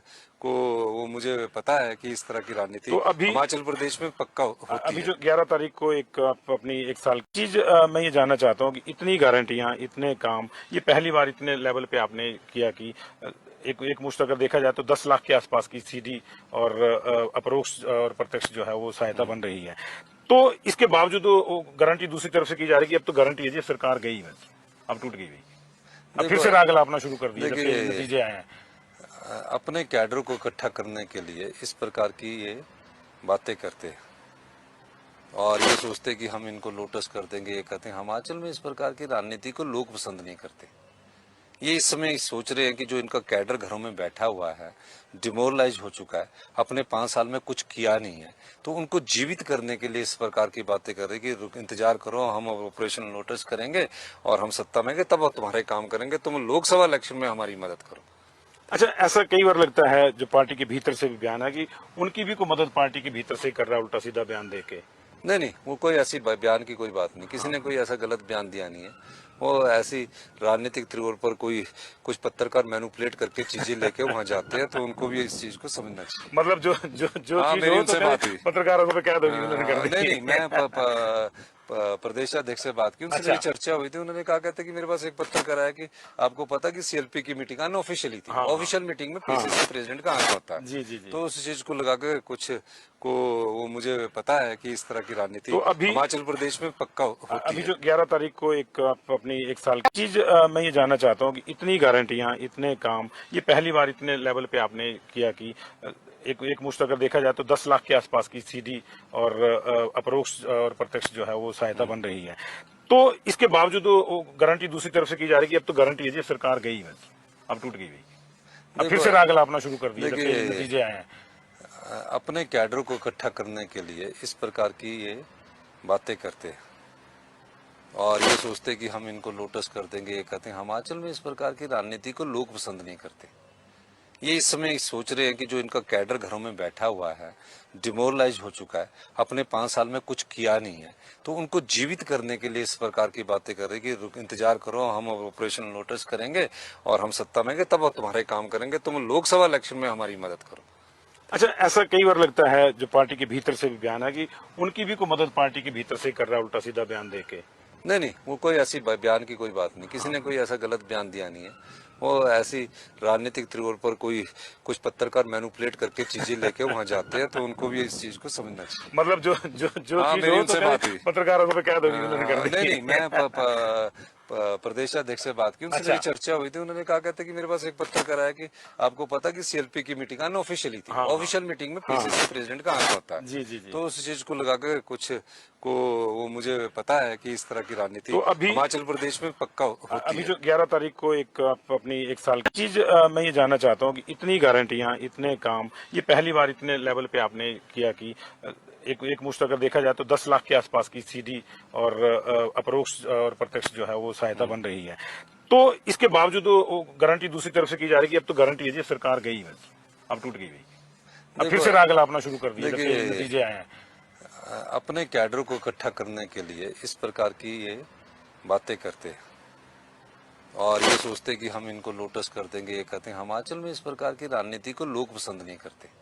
को वो मुझे पता है कि इस तरह की राजनीति तो अभी हिमाचल प्रदेश में पक्का होती अभी है। जो 11 तारीख को एक अपनी एक साल की चीज मैं ये जानना चाहता हूँ कि इतनी गारंटियां, इतने काम, ये पहली बार इतने लेवल पे आपने किया कि एक मुश्त अगर देखा जाए तो 10 लाख के आसपास की सीधी और अपरोक्ष और प्रत्यक्ष जो है वो सहायता बन रही है। तो इसके बावजूद वो गारंटी दूसरी तरफ से की जा रही है कि अब तो गारंटी है जी, सरकार गई बस, अब टूट गई भाई, अब फिर देखो, से राग लापना शुरू कर दिया जब से देखिए, नतीजे आए हैं। अपने कैडर को इकट्ठा करने के लिए इस प्रकार की ये बातें करते हैं और ये सोचते कि हम इनको लोटस कर देंगे। ये कहते हैं हिमाचल में इस प्रकार की राजनीति को लोग पसंद नहीं करते। ये इस समय सोच रहे हैं कि जो इनका कैडर घरों में बैठा हुआ है, डिमोरलाइज हो चुका है, अपने 5 साल में कुछ किया नहीं है, तो उनको जीवित करने के लिए इस प्रकार की बातें कर रहे हैं कि इंतजार करो, हम ऑपरेशन लोटस करेंगे और हम सत्ता में गए तब तुम्हारे काम करेंगे, तुम लोकसभा इलेक्शन में हमारी मदद करो। अच्छा, ऐसा कई बार लगता है जो पार्टी के भीतर से भी बयान है कि उनकी भी कोई मदद पार्टी के भीतर से कर रहा है, उल्टा सीधा बयान देके। नहीं, वो कोई ऐसी बयान की कोई बात नहीं, किसी ने कोई ऐसा गलत बयान दिया नहीं है। वो ऐसी राजनीतिक तौर पर कोई कुछ पत्रकार मैनिपुलेट करके चीजें लेके वहां जाते हैं, तो उनको भी इस चीज को समझना चाहिए। मतलब जो जो जो हाँ, चीज मेरी हो उनसे तो बात हुई। पत्रकारों को कह दो कि उन्होंने कर दी। नहीं, मैं प्रदेशाध्यक्ष से बात की, उनसे अच्छा। मेरी चर्चा हुई थी। उन्होंने कहा कहते कि मेरे पास एक पत्र करा है कि आपको पता कि सीएलपी की मीटिंग अनऑफिशियली थी। हाँ। ऑफिशियल मीटिंग में पीसीसी प्रेसिडेंट का आंक होता है। जी जी जी। तो उस चीज को लगा के कुछ को वो मुझे पता है कि इस तरह की राजनीति तो अभी हिमाचल प्रदेश में पक्का होती अभी है। जो 11 तारीख को एक अपनी एक साल की चीज मैं ये जानना चाहता हूँ कि इतनी गारंटियां, इतने काम, ये पहली बार इतने लेवल पे आपने किया कि एक मुश्त अगर देखा जाए तो 10 लाख के आसपास की सीधी और अपरोक्ष और प्रत्यक्ष जो है वो सहायता बन रही है। तो इसके बावजूद वो गारंटी दूसरी तरफ से की जा रही है कि अब तो गारंटी है जी, सरकार गई बस, अब टूट गई भाई, अब फिर से राग लापना शुरू कर दिया जब से नतीजे आए हैं। अपने कैडर को इकट्ठा करने के लिए इस प्रकार की ये बातें करते हैं और ये सोचते कि हम इनको लोटस कर देंगे। ये कहते हैं हिमाचल में इस प्रकार की राजनीति को लोग पसंद नहीं करते। ये इस समय सोच रहे हैं कि जो इनका कैडर घरों में बैठा हुआ है, डिमोरलाइज हो चुका है, अपने 5 साल में कुछ किया नहीं है, तो उनको जीवित करने के लिए इस प्रकार की बातें कर रहे हैं कि इंतजार करो, हम ऑपरेशन लोटस करेंगे और हम सत्ता में गए तब तुम्हारे काम करेंगे, तुम लोकसभा इलेक्शन में हमारी मदद करो। अच्छा, ऐसा कई बार लगता है जो पार्टी के भीतर से भी बयान है कि उनकी भी कोई मदद पार्टी के भीतर से कर रहा है, उल्टा सीधा बयान देके। नहीं, वो कोई ऐसी बयान की कोई बात नहीं, किसी ने कोई ऐसा गलत बयान दिया नहीं है। वो ऐसी राजनीतिक तौर पर कोई कुछ पत्रकार मैनिपुलेट करके चीजें लेके वहां जाते हैं, तो उनको भी इस चीज को समझना चाहिए। मतलब जो जो जो हाँ, चीज मेरी हो उनसे तो बात हुई। पत्रकारों को कह दो कि उन्होंने कर दी। नहीं, मैं प्रदेशाध्यक्ष से बात की, उनसे अच्छा। मेरी चर्चा हुई थी। उन्होंने कहा कहते कि मेरे पास एक पत्र करा है कि आपको पता कि सीएलपी की मीटिंग अनऑफिशियली थी, हाँ, ऑफिशियल मीटिंग में पीसीसी प्रेसिडेंट का आंक होता है। जी जी जी। तो उस चीज को लगा के कुछ को वो मुझे पता है कि इस तरह की राजनीति तो अभी हिमाचल प्रदेश में पक्का होती अभी है। जो 11 तारीख को एक आप अपनी एक साल की चीज मैं ये जानना चाहता हूँ कि इतनी गारंटियां, इतने काम, ये पहली बार इतने लेवल पे आपने किया कि एक मुश्त अगर देखा जाए तो 10 लाख के आसपास की सीधी और अपरोक्ष और प्रत्यक्ष जो है वो सहायता बन रही है। तो इसके बावजूद वो गारंटी दूसरी तरफ से की जा रही है कि अब तो गारंटी है जी, सरकार गई बस, अब टूट गई भाई, अब फिर देखो से राग लापना शुरू कर दिया जब से देखिए, नतीजे आए हैं। अपने कैडर को इकट्ठा करने के लिए इस प्रकार की ये बातें करते हैं और ये सोचते कि हम इनको लोटस कर देंगे। ये कहते हैं हिमाचल में इस प्रकार की राजनीति को लोग पसंद नहीं करते।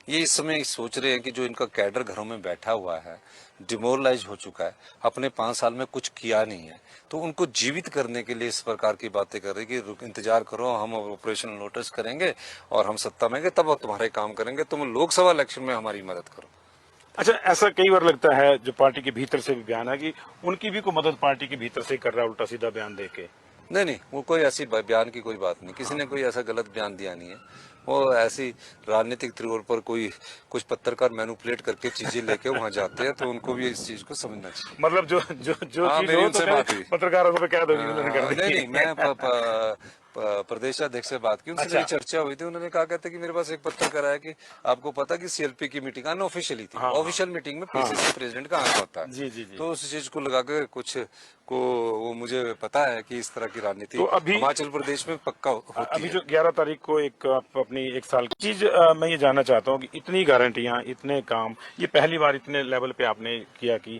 ये इस समय सोच रहे हैं कि जो इनका कैडर घरों में बैठा हुआ है, डिमोरलाइज हो चुका है, अपने 5 साल में कुछ किया नहीं है, तो उनको जीवित करने के लिए इस प्रकार की बातें कर रहे हैं कि इंतजार करो, हम ऑपरेशन लोटस करेंगे और हम सत्ता में गए तब हम तुम्हारे काम करेंगे, तुम लोकसभा इलेक्शन में हमारी मदद करो। अच्छा, ऐसा कई बार लगता है जो पार्टी के भीतर से भी बयान है कि उनकी भी कोई मदद पार्टी के भीतर से कर रहा है, उल्टा सीधा बयान दे के। नहीं नहीं, वो कोई ऐसी बयान की कोई बात नहीं, किसी ने कोई ऐसा गलत बयान दिया नहीं है। वो ऐसी राजनीतिक तौर पर कोई कुछ पत्रकार मैनिपुलेट करके चीजें लेके वहां जाते हैं, तो उनको भी इस चीज को समझना चाहिए। मतलब जो हाँ, चीज मेरी हो उनसे तो बात हुई। पत्रकारों को कह दो कि उन्होंने कर दी। नहीं नहीं, मैं प्रदेशाध्यक्ष से बात की, उनसे अच्छा। मेरी चर्चा हुई थी। उन्होंने कहा कहते कि मेरे पास एक पत्र करा है कि आपको पता कि सीएलपी की मीटिंग अनऑफिशियली थी, ऑफिशियल मीटिंग में पीसीसी प्रेसिडेंट का आंक होता है। जी जी जी। तो उस चीज को लगा के कुछ को वो मुझे पता है कि इस तरह की राजनीति तो अभी हिमाचल प्रदेश में पक्का होती अभी है। जो 11 तारीख को एक आप अपनी एक साल की चीज मैं ये जानना चाहता हूँ कि इतनी गारंटियां, इतने काम, ये पहली बार इतने लेवल पे आपने किया कि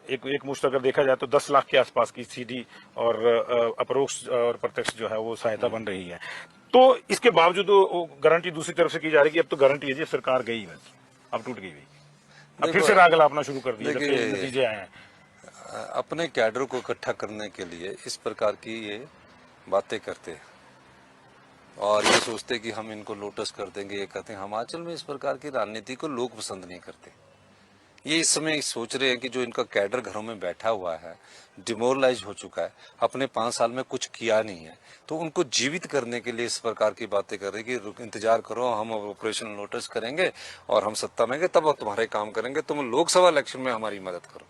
एक मुश्त अगर देखा जाए तो 10 लाख के आसपास की सीधी और अपरोक्ष और प्रत्यक्ष जो है वो सहायता बन रही है। तो इसके बावजूद वो गारंटी दूसरी तरफ से की जा रही है कि अब तो गारंटी है जी, सरकार गई बस, अब टूट गई भाई, अब फिर से राग लापना शुरू कर दिया जब से नतीजे आए हैं। अपने कैडर को इकट्ठा करने के लिए इस प्रकार की ये बातें करते हैं और ये सोचते कि हम इनको लोटस कर देंगे। ये कहते हैं हिमाचल में इस प्रकार की राजनीति को लोग पसंद नहीं करते। ये इस समय सोच रहे हैं कि जो इनका कैडर घरों में बैठा हुआ है, डिमोरलाइज हो चुका है, अपने 5 साल में कुछ किया नहीं है, तो उनको जीवित करने के लिए इस प्रकार की बातें कर रहे हैं कि इंतजार करो, हम ऑपरेशन लोटस करेंगे और हम सत्ता में गए तब हम तुम्हारे काम करेंगे, तुम लोकसभा इलेक्शन में हमारी मदद करो।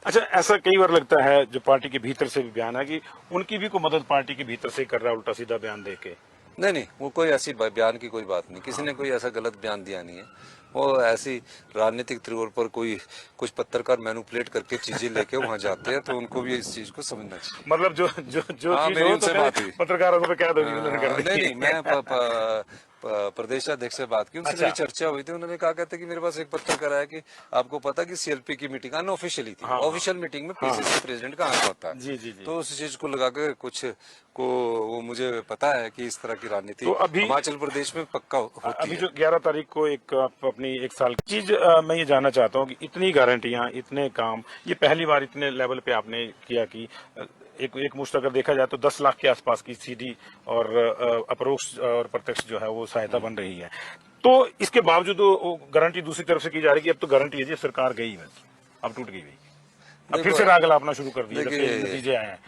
अच्छा, ऐसा कई बार लगता है जो पार्टी के भीतर से भी बयान है कि उनकी भी कोई मदद पार्टी के भीतर से कर रहा है, उल्टा सीधा बयान दे के। नहीं नहीं, वो कोई ऐसी बयान की कोई बात नहीं, किसी ने कोई ऐसा गलत बयान दिया नहीं है। वो ऐसी राजनीतिक तौर पर कोई कुछ पत्रकार मैनिपुलेट करके चीजें लेके वहां जाते हैं, तो उनको भी इस चीज को समझना चाहिए। मतलब जो हाँ, चीज मेरी हो उनसे तो बात हुई। पत्रकारों को कह दो कि उन्होंने कर दी। नहीं नहीं, मैं प्रदेशाध्यक्ष से बात की, उनसे अच्छा। मेरी चर्चा हुई थी। उन्होंने कहा कहते कि मेरे पास एक पत्र करा है कि आपको पता कि सीएलपी की मीटिंग अनऑफिशियली थी, ऑफिशियल मीटिंग में पीसीसी प्रेसिडेंट का आंक होता है। जी जी जी। तो उस चीज को लगा के कुछ को वो मुझे पता है कि इस तरह की राजनीति तो अभी हिमाचल प्रदेश में पक्का होती अभी है। जो 11 तारीख को एक आप अपनी एक साल की चीज मैं ये जानना चाहता हूँ कि इतनी गारंटियां, इतने काम, ये पहली बार इतने लेवल पे आपने किया कि एक मुश्त अगर देखा जाए तो 10 लाख के आसपास की सीधी और अपरोक्ष और प्रत्यक्ष जो है वो सहायता बन रही है। तो इसके बावजूद वो गारंटी दूसरी तरफ से की जा रही है कि अब तो गारंटी है जी, सरकार गई बस, अब टूट गई भाई, अब फिर से राग लापना शुरू कर दिया जब से नतीजे आए हैं।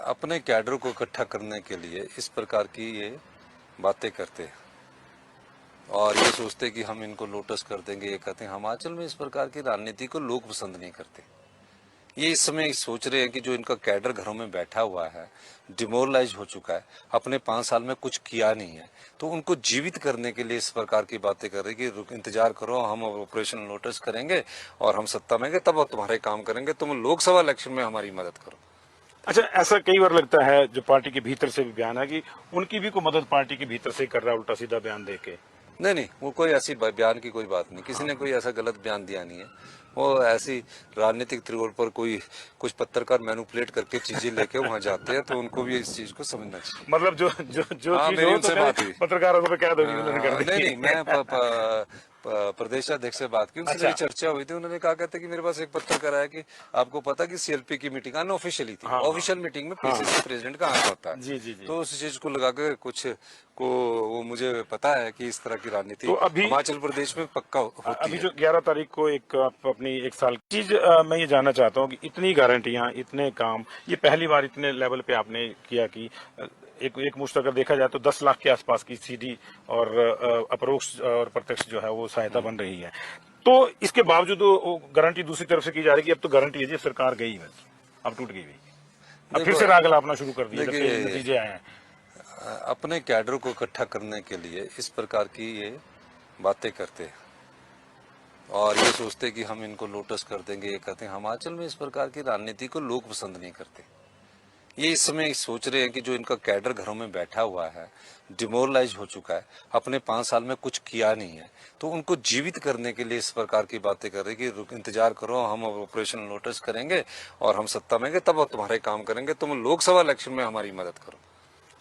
अपने कैडर को इकट्ठा करने के लिए इस प्रकार की ये बातें करते हैं और ये सोचते कि हम इनको लोटस कर देंगे। ये कहते हैं हिमाचल में इस प्रकार की राजनीति को लोग पसंद नहीं करते। ये इस समय सोच रहे हैं कि जो इनका कैडर घरों में बैठा हुआ है, डिमोरलाइज हो चुका है, अपने 5 साल में कुछ किया नहीं है, तो उनको जीवित करने के लिए इस प्रकार की बातें कर रहे हैं कि इंतजार करो, हम ऑपरेशन लोटस करेंगे और हम सत्ता में गए तब हम तुम्हारे काम करेंगे, तुम लोकसभा इलेक्शन में हमारी मदद करो। अच्छा, ऐसा कई बार लगता है जो पार्टी के भीतर से भी बयान है कि उनकी भी कोई मदद पार्टी के भीतर से कर रहा है, उल्टा सीधा बयान दे के। नहीं नहीं, वो कोई ऐसी बयान की कोई बात नहीं, किसी ने कोई ऐसा गलत बयान दिया नहीं है। वो ऐसी राजनीतिक तौर पर कोई कुछ पत्रकार मैनिपुलेट करके चीजें लेके वहां जाते हैं, तो उनको भी इस चीज को समझना चाहिए। मतलब जो हाँ, चीज मेरी हो उनसे तो बात हुई। पत्रकारों को कह दो कि उन्होंने कर दी। नहीं नहीं, मैं प्रदेश अध्यक्ष से बात की, उनसे अच्छा। मेरी चर्चा हुई थी। उन्होंने कहा कहते कि मेरे पास एक पत्र कराया कि आपको पता कि सीएलपी की मीटिंग अनऑफिशियली थी। हाँ, ऑफिशियल मीटिंग में पीसीसी प्रेसिडेंट का आना होता है। जी जी जी। तो उस चीज को लगा के कुछ को वो मुझे पता है कि इस तरह की राजनीति तो अभी हिमाचल प्रदेश में पक्का होती अभी है। जो 11 तारीख को एक आप अपनी एक साल चीज मैं ये जानना चाहता हूँ कि इतनी गारंटियां, इतने काम, ये पहली बार इतने लेवल पे आपने किया कि एक मुश्त अगर देखा जाए तो 10 लाख के आसपास की सीधी और अपरोक्ष और प्रत्यक्ष जो है वो सहायता बन रही है। तो इसके बावजूद वो गारंटी दूसरी तरफ से की जा रही है कि अब तो गारंटी है जी, सरकार गई बस, अब टूट गई भाई, अब फिर देखो से राग लापना शुरू कर दिया जब से देखिए, नतीजे आए हैं। अपने कैडर को इकट्ठा करने के लिए इस प्रकार की ये बातें करते हैं और ये सोचते कि हम इनको लोटस कर देंगे, ये कहते हैं। हिमाचल में इस प्रकार की राजनीति को लोग पसंद नहीं करते। ये इस समय सोच रहे हैं कि जो इनका कैडर घरों में बैठा हुआ है, डिमोरलाइज हो चुका है, अपने 5 साल में कुछ किया नहीं है, तो उनको जीवित करने के लिए इस प्रकार की बातें कर रहे हैं कि इंतजार करो, हम ऑपरेशन लोटस करेंगे और हम सत्ता में गए तब हम तुम्हारे काम करेंगे, तुम लोकसभा इलेक्शन में हमारी मदद करो।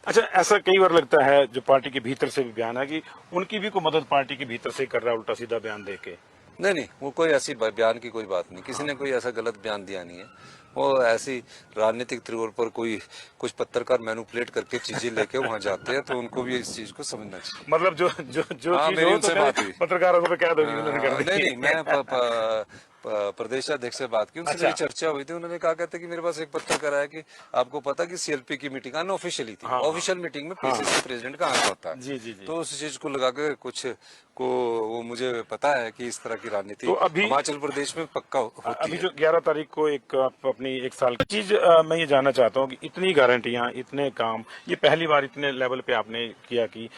अच्छा, ऐसा कई बार लगता है जो पार्टी के भीतर से भी बयान है कि उनकी भी कोई मदद पार्टी के भीतर से कर रहा है, उल्टा सीधा बयान दे के। नहीं नहीं, वो कोई ऐसी बयान की कोई बात नहीं, किसी ने कोई ऐसा गलत बयान दिया नहीं है। वो ऐसी राजनीतिक तौर पर कोई कुछ पत्रकार मैनिपुलेट करके चीजें लेके वहां जाते हैं, तो उनको भी इस चीज को समझना चाहिए। मतलब जो हाँ, चीज मेरी हो उनसे तो बात हुई। पत्रकारों को कह दो कि उन्होंने कर दी। नहीं नहीं, मैं प्रदेश अध्यक्ष से बात की, उनसे अच्छा। मेरी चर्चा हुई थी। उन्होंने कहा कहते कि मेरे पास एक पत्र कराया कि आपको पता कि सीएलपी की मीटिंग अनऑफिशियली थी। ऑफिशियल मीटिंग में पीसीसी प्रेसिडेंट का आना होता है। जी जी जी। तो उस चीज को लगा के कुछ को वो मुझे पता है कि इस तरह की राजनीति तो अभी हिमाचल प्रदेश में पक्का होती अभी है। जो 11 तारीख को एक आप अपनी एक साल चीज मैं ये जानना चाहता हूँ कि इतनी गारंटियां, इतने काम, ये पहली बार इतने लेवल पे आपने किया कि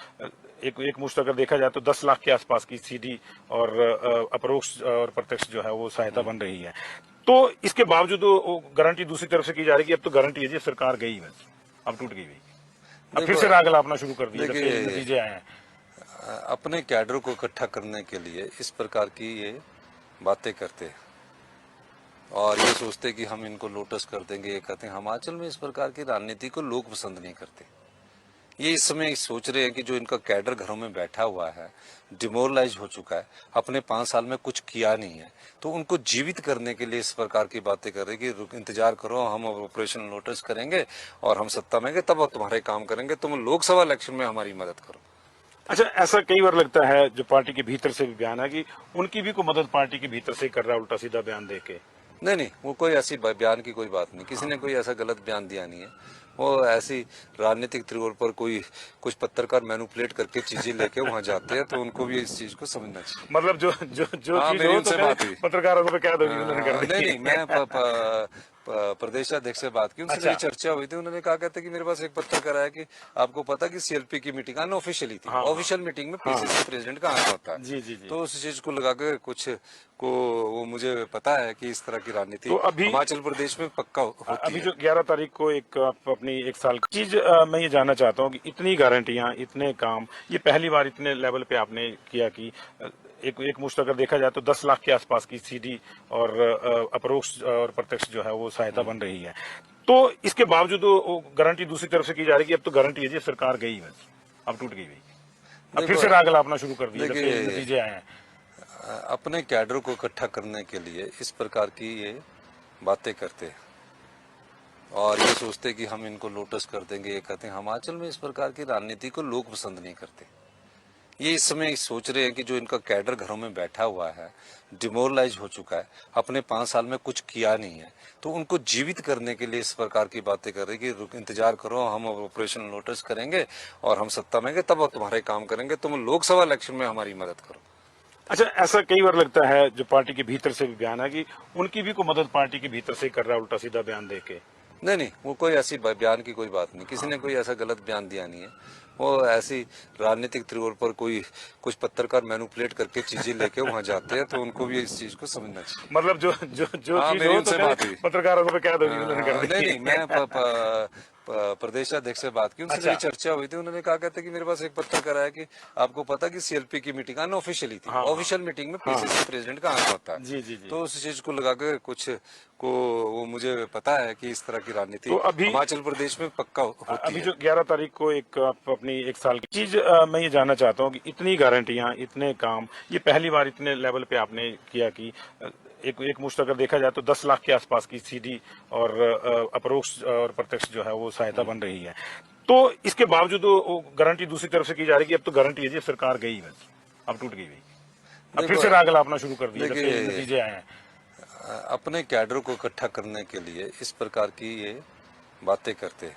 एक मुश्त अगर देखा जाए तो 10 लाख के आसपास की सीधी और अपरोक्ष और प्रत्यक्ष जो है वो सहायता बन रही है। तो इसके बावजूद वो गारंटी दूसरी तरफ से की जा रही है कि अब तो गारंटी है जी, सरकार गई बस, अब टूट गई भाई, अब फिर से राग लापना शुरू कर दिया जब से देखिए, नतीजे आए हैं। अपने कैडर को इकट्ठा करने के लिए इस प्रकार की ये बातें करते हैं और ये सोचते कि हम इनको लोटस कर देंगे, ये कहते हैं। हिमाचल में इस प्रकार की राजनीति को लोग पसंद नहीं करते। ये इस समय सोच रहे हैं कि जो इनका कैडर घरों में बैठा हुआ है, डिमोरलाइज हो चुका है, अपने 5 साल में कुछ किया नहीं है, तो उनको जीवित करने के लिए इस प्रकार की बातें कर रहे हैं कि इंतजार करो, हम ऑपरेशन लोटस करेंगे और हम सत्ता में गए तब हम तुम्हारे काम करेंगे, तुम लोकसभा इलेक्शन में हमारी मदद करो। अच्छा, ऐसा कई बार लगता है जो पार्टी के भीतर से भी बयान है कि उनकी भी कोई मदद पार्टी के भीतर से कर रहा है, उल्टा सीधा बयान दे के। नहीं नहीं, वो कोई ऐसी बयान की कोई बात नहीं, किसी ने कोई ऐसा गलत बयान दिया नहीं है। वो ऐसी राजनीतिक तौर पर कोई कुछ पत्रकार मैनिपुलेट करके चीजें लेके वहां जाते हैं, तो उनको भी इस चीज को समझना चाहिए। मतलब जो हाँ, चीज मेरी हो उनसे तो बात हुई। पत्रकारों को कह दो कि उन्होंने कर दी। नहीं नहीं, मैं प्रदेश अध्यक्ष से बात की, उनसे अच्छा। मेरी चर्चा हुई थी। उन्होंने कहा कहते कि मेरे पास एक पत्र कराया कि आपको पता कि सीएलपी की मीटिंग अनऑफिशियली थी। ऑफिशियल मीटिंग में पीसीसी प्रेसिडेंट का आना होता है। जी जी जी। तो उस चीज को लगा के कुछ को वो मुझे पता है कि इस तरह की राजनीति तो अभी हिमाचल प्रदेश में पक्का होती अभी है। जो 11 तारीख को एक आप अपनी एक साल चीज मैं ये जानना चाहता हूँ कि इतनी गारंटियां, इतने काम, ये पहली बार इतने लेवल पे आपने किया कि एक मुश्त अगर देखा जाए तो 10 लाख के आसपास की सीधी और अपरोक्ष और प्रत्यक्ष जो है वो सहायता बन रही है। तो इसके बावजूद वो गारंटी दूसरी तरफ से की जा रही है कि अब तो गारंटी है जी, सरकार गई बस, अब टूट गई भाई, अब फिर से राग लापना शुरू कर दिया जब से देखिए, नतीजे आए हैं। अपने कैडर को इकट्ठा करने के लिए इस प्रकार की ये बातें करते हैं और ये सोचते कि हम इनको लोटस कर देंगे, ये कहते हैं। हिमाचल में इस प्रकार की राजनीति को लोग पसंद नहीं करते। ये इस समय सोच रहे हैं कि जो इनका कैडर घरों में बैठा हुआ है, डिमोरलाइज हो चुका है, अपने 5 साल में कुछ किया नहीं है, तो उनको जीवित करने के लिए इस प्रकार की बातें कर रहे हैं कि इंतजार करो, हम ऑपरेशन लोटस करेंगे और हम सत्ता में गए तब हम तुम्हारे काम करेंगे, तुम लोकसभा इलेक्शन में हमारी मदद करो। अच्छा, ऐसा कई बार लगता है जो पार्टी के भीतर से भी बयान है कि उनकी भी कोई मदद पार्टी के भीतर से कर रहा है, उल्टा सीधा बयान दे के। नहीं नहीं, वो कोई ऐसी बयान की कोई बात नहीं, किसी ने कोई ऐसा गलत बयान दिया नहीं है। वो ऐसी राजनीतिक तौर पर कोई कुछ पत्रकार मैनिपुलेट करके चीजें लेके वहां जाते हैं, तो उनको भी इस चीज को समझना चाहिए। मतलब जो हाँ, चीज मेरी हो उनसे तो बात हुई। पत्रकारों को कह दो कि उन्होंने कर दी। नहीं नहीं, मैं प्रदेश अध्यक्ष से बात की, उनसे अच्छा। मेरी चर्चा हुई थी। उन्होंने कहा कहते कि मेरे पास एक पत्र कराया कि आपको पता कि सीएलपी की मीटिंग अनऑफिशियली थी, हाँ, ऑफिशियल मीटिंग में पीसीसी प्रेसिडेंट का आना होता है। जी जी जी। तो उस चीज को लगा के कुछ को वो मुझे पता है कि इस तरह की राजनीति तो अभी हिमाचल प्रदेश में पक्का होती अभी है। जो 11 तारीख को एक आप अपनी एक साल की चीज मैं ये जानना चाहता हूँ कि इतनी गारंटियां, इतने काम, ये पहली बार इतने लेवल पे आपने किया कि एक मुश्त अगर देखा जाए तो 10 लाख के आसपास की सीधी और अपरोक्ष और प्रत्यक्ष जो है वो सहायता बन रही है। तो इसके बावजूद वो गारंटी दूसरी तरफ से की जा रही है कि अब तो गारंटी है जी, अब सरकार गई बस, अब टूट गई भाई, अब फिर देखो से राग लापना शुरू कर दिया जब से ये देखिए, नतीजे आए हैं। अपने कैडर को इकट्ठा करने के लिए इस प्रकार की ये बातें करते हैं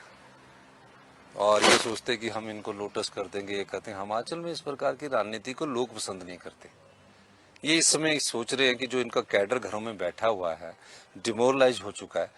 और ये सोचते कि हम इनको लोटस कर देंगे, ये कहते हैं। हिमाचल में इस प्रकार की राजनीति को लोग पसंद नहीं करते। ये इस समय सोच रहे हैं कि जो इनका कैडर घरों में बैठा हुआ है, डिमोरलाइज हो चुका है,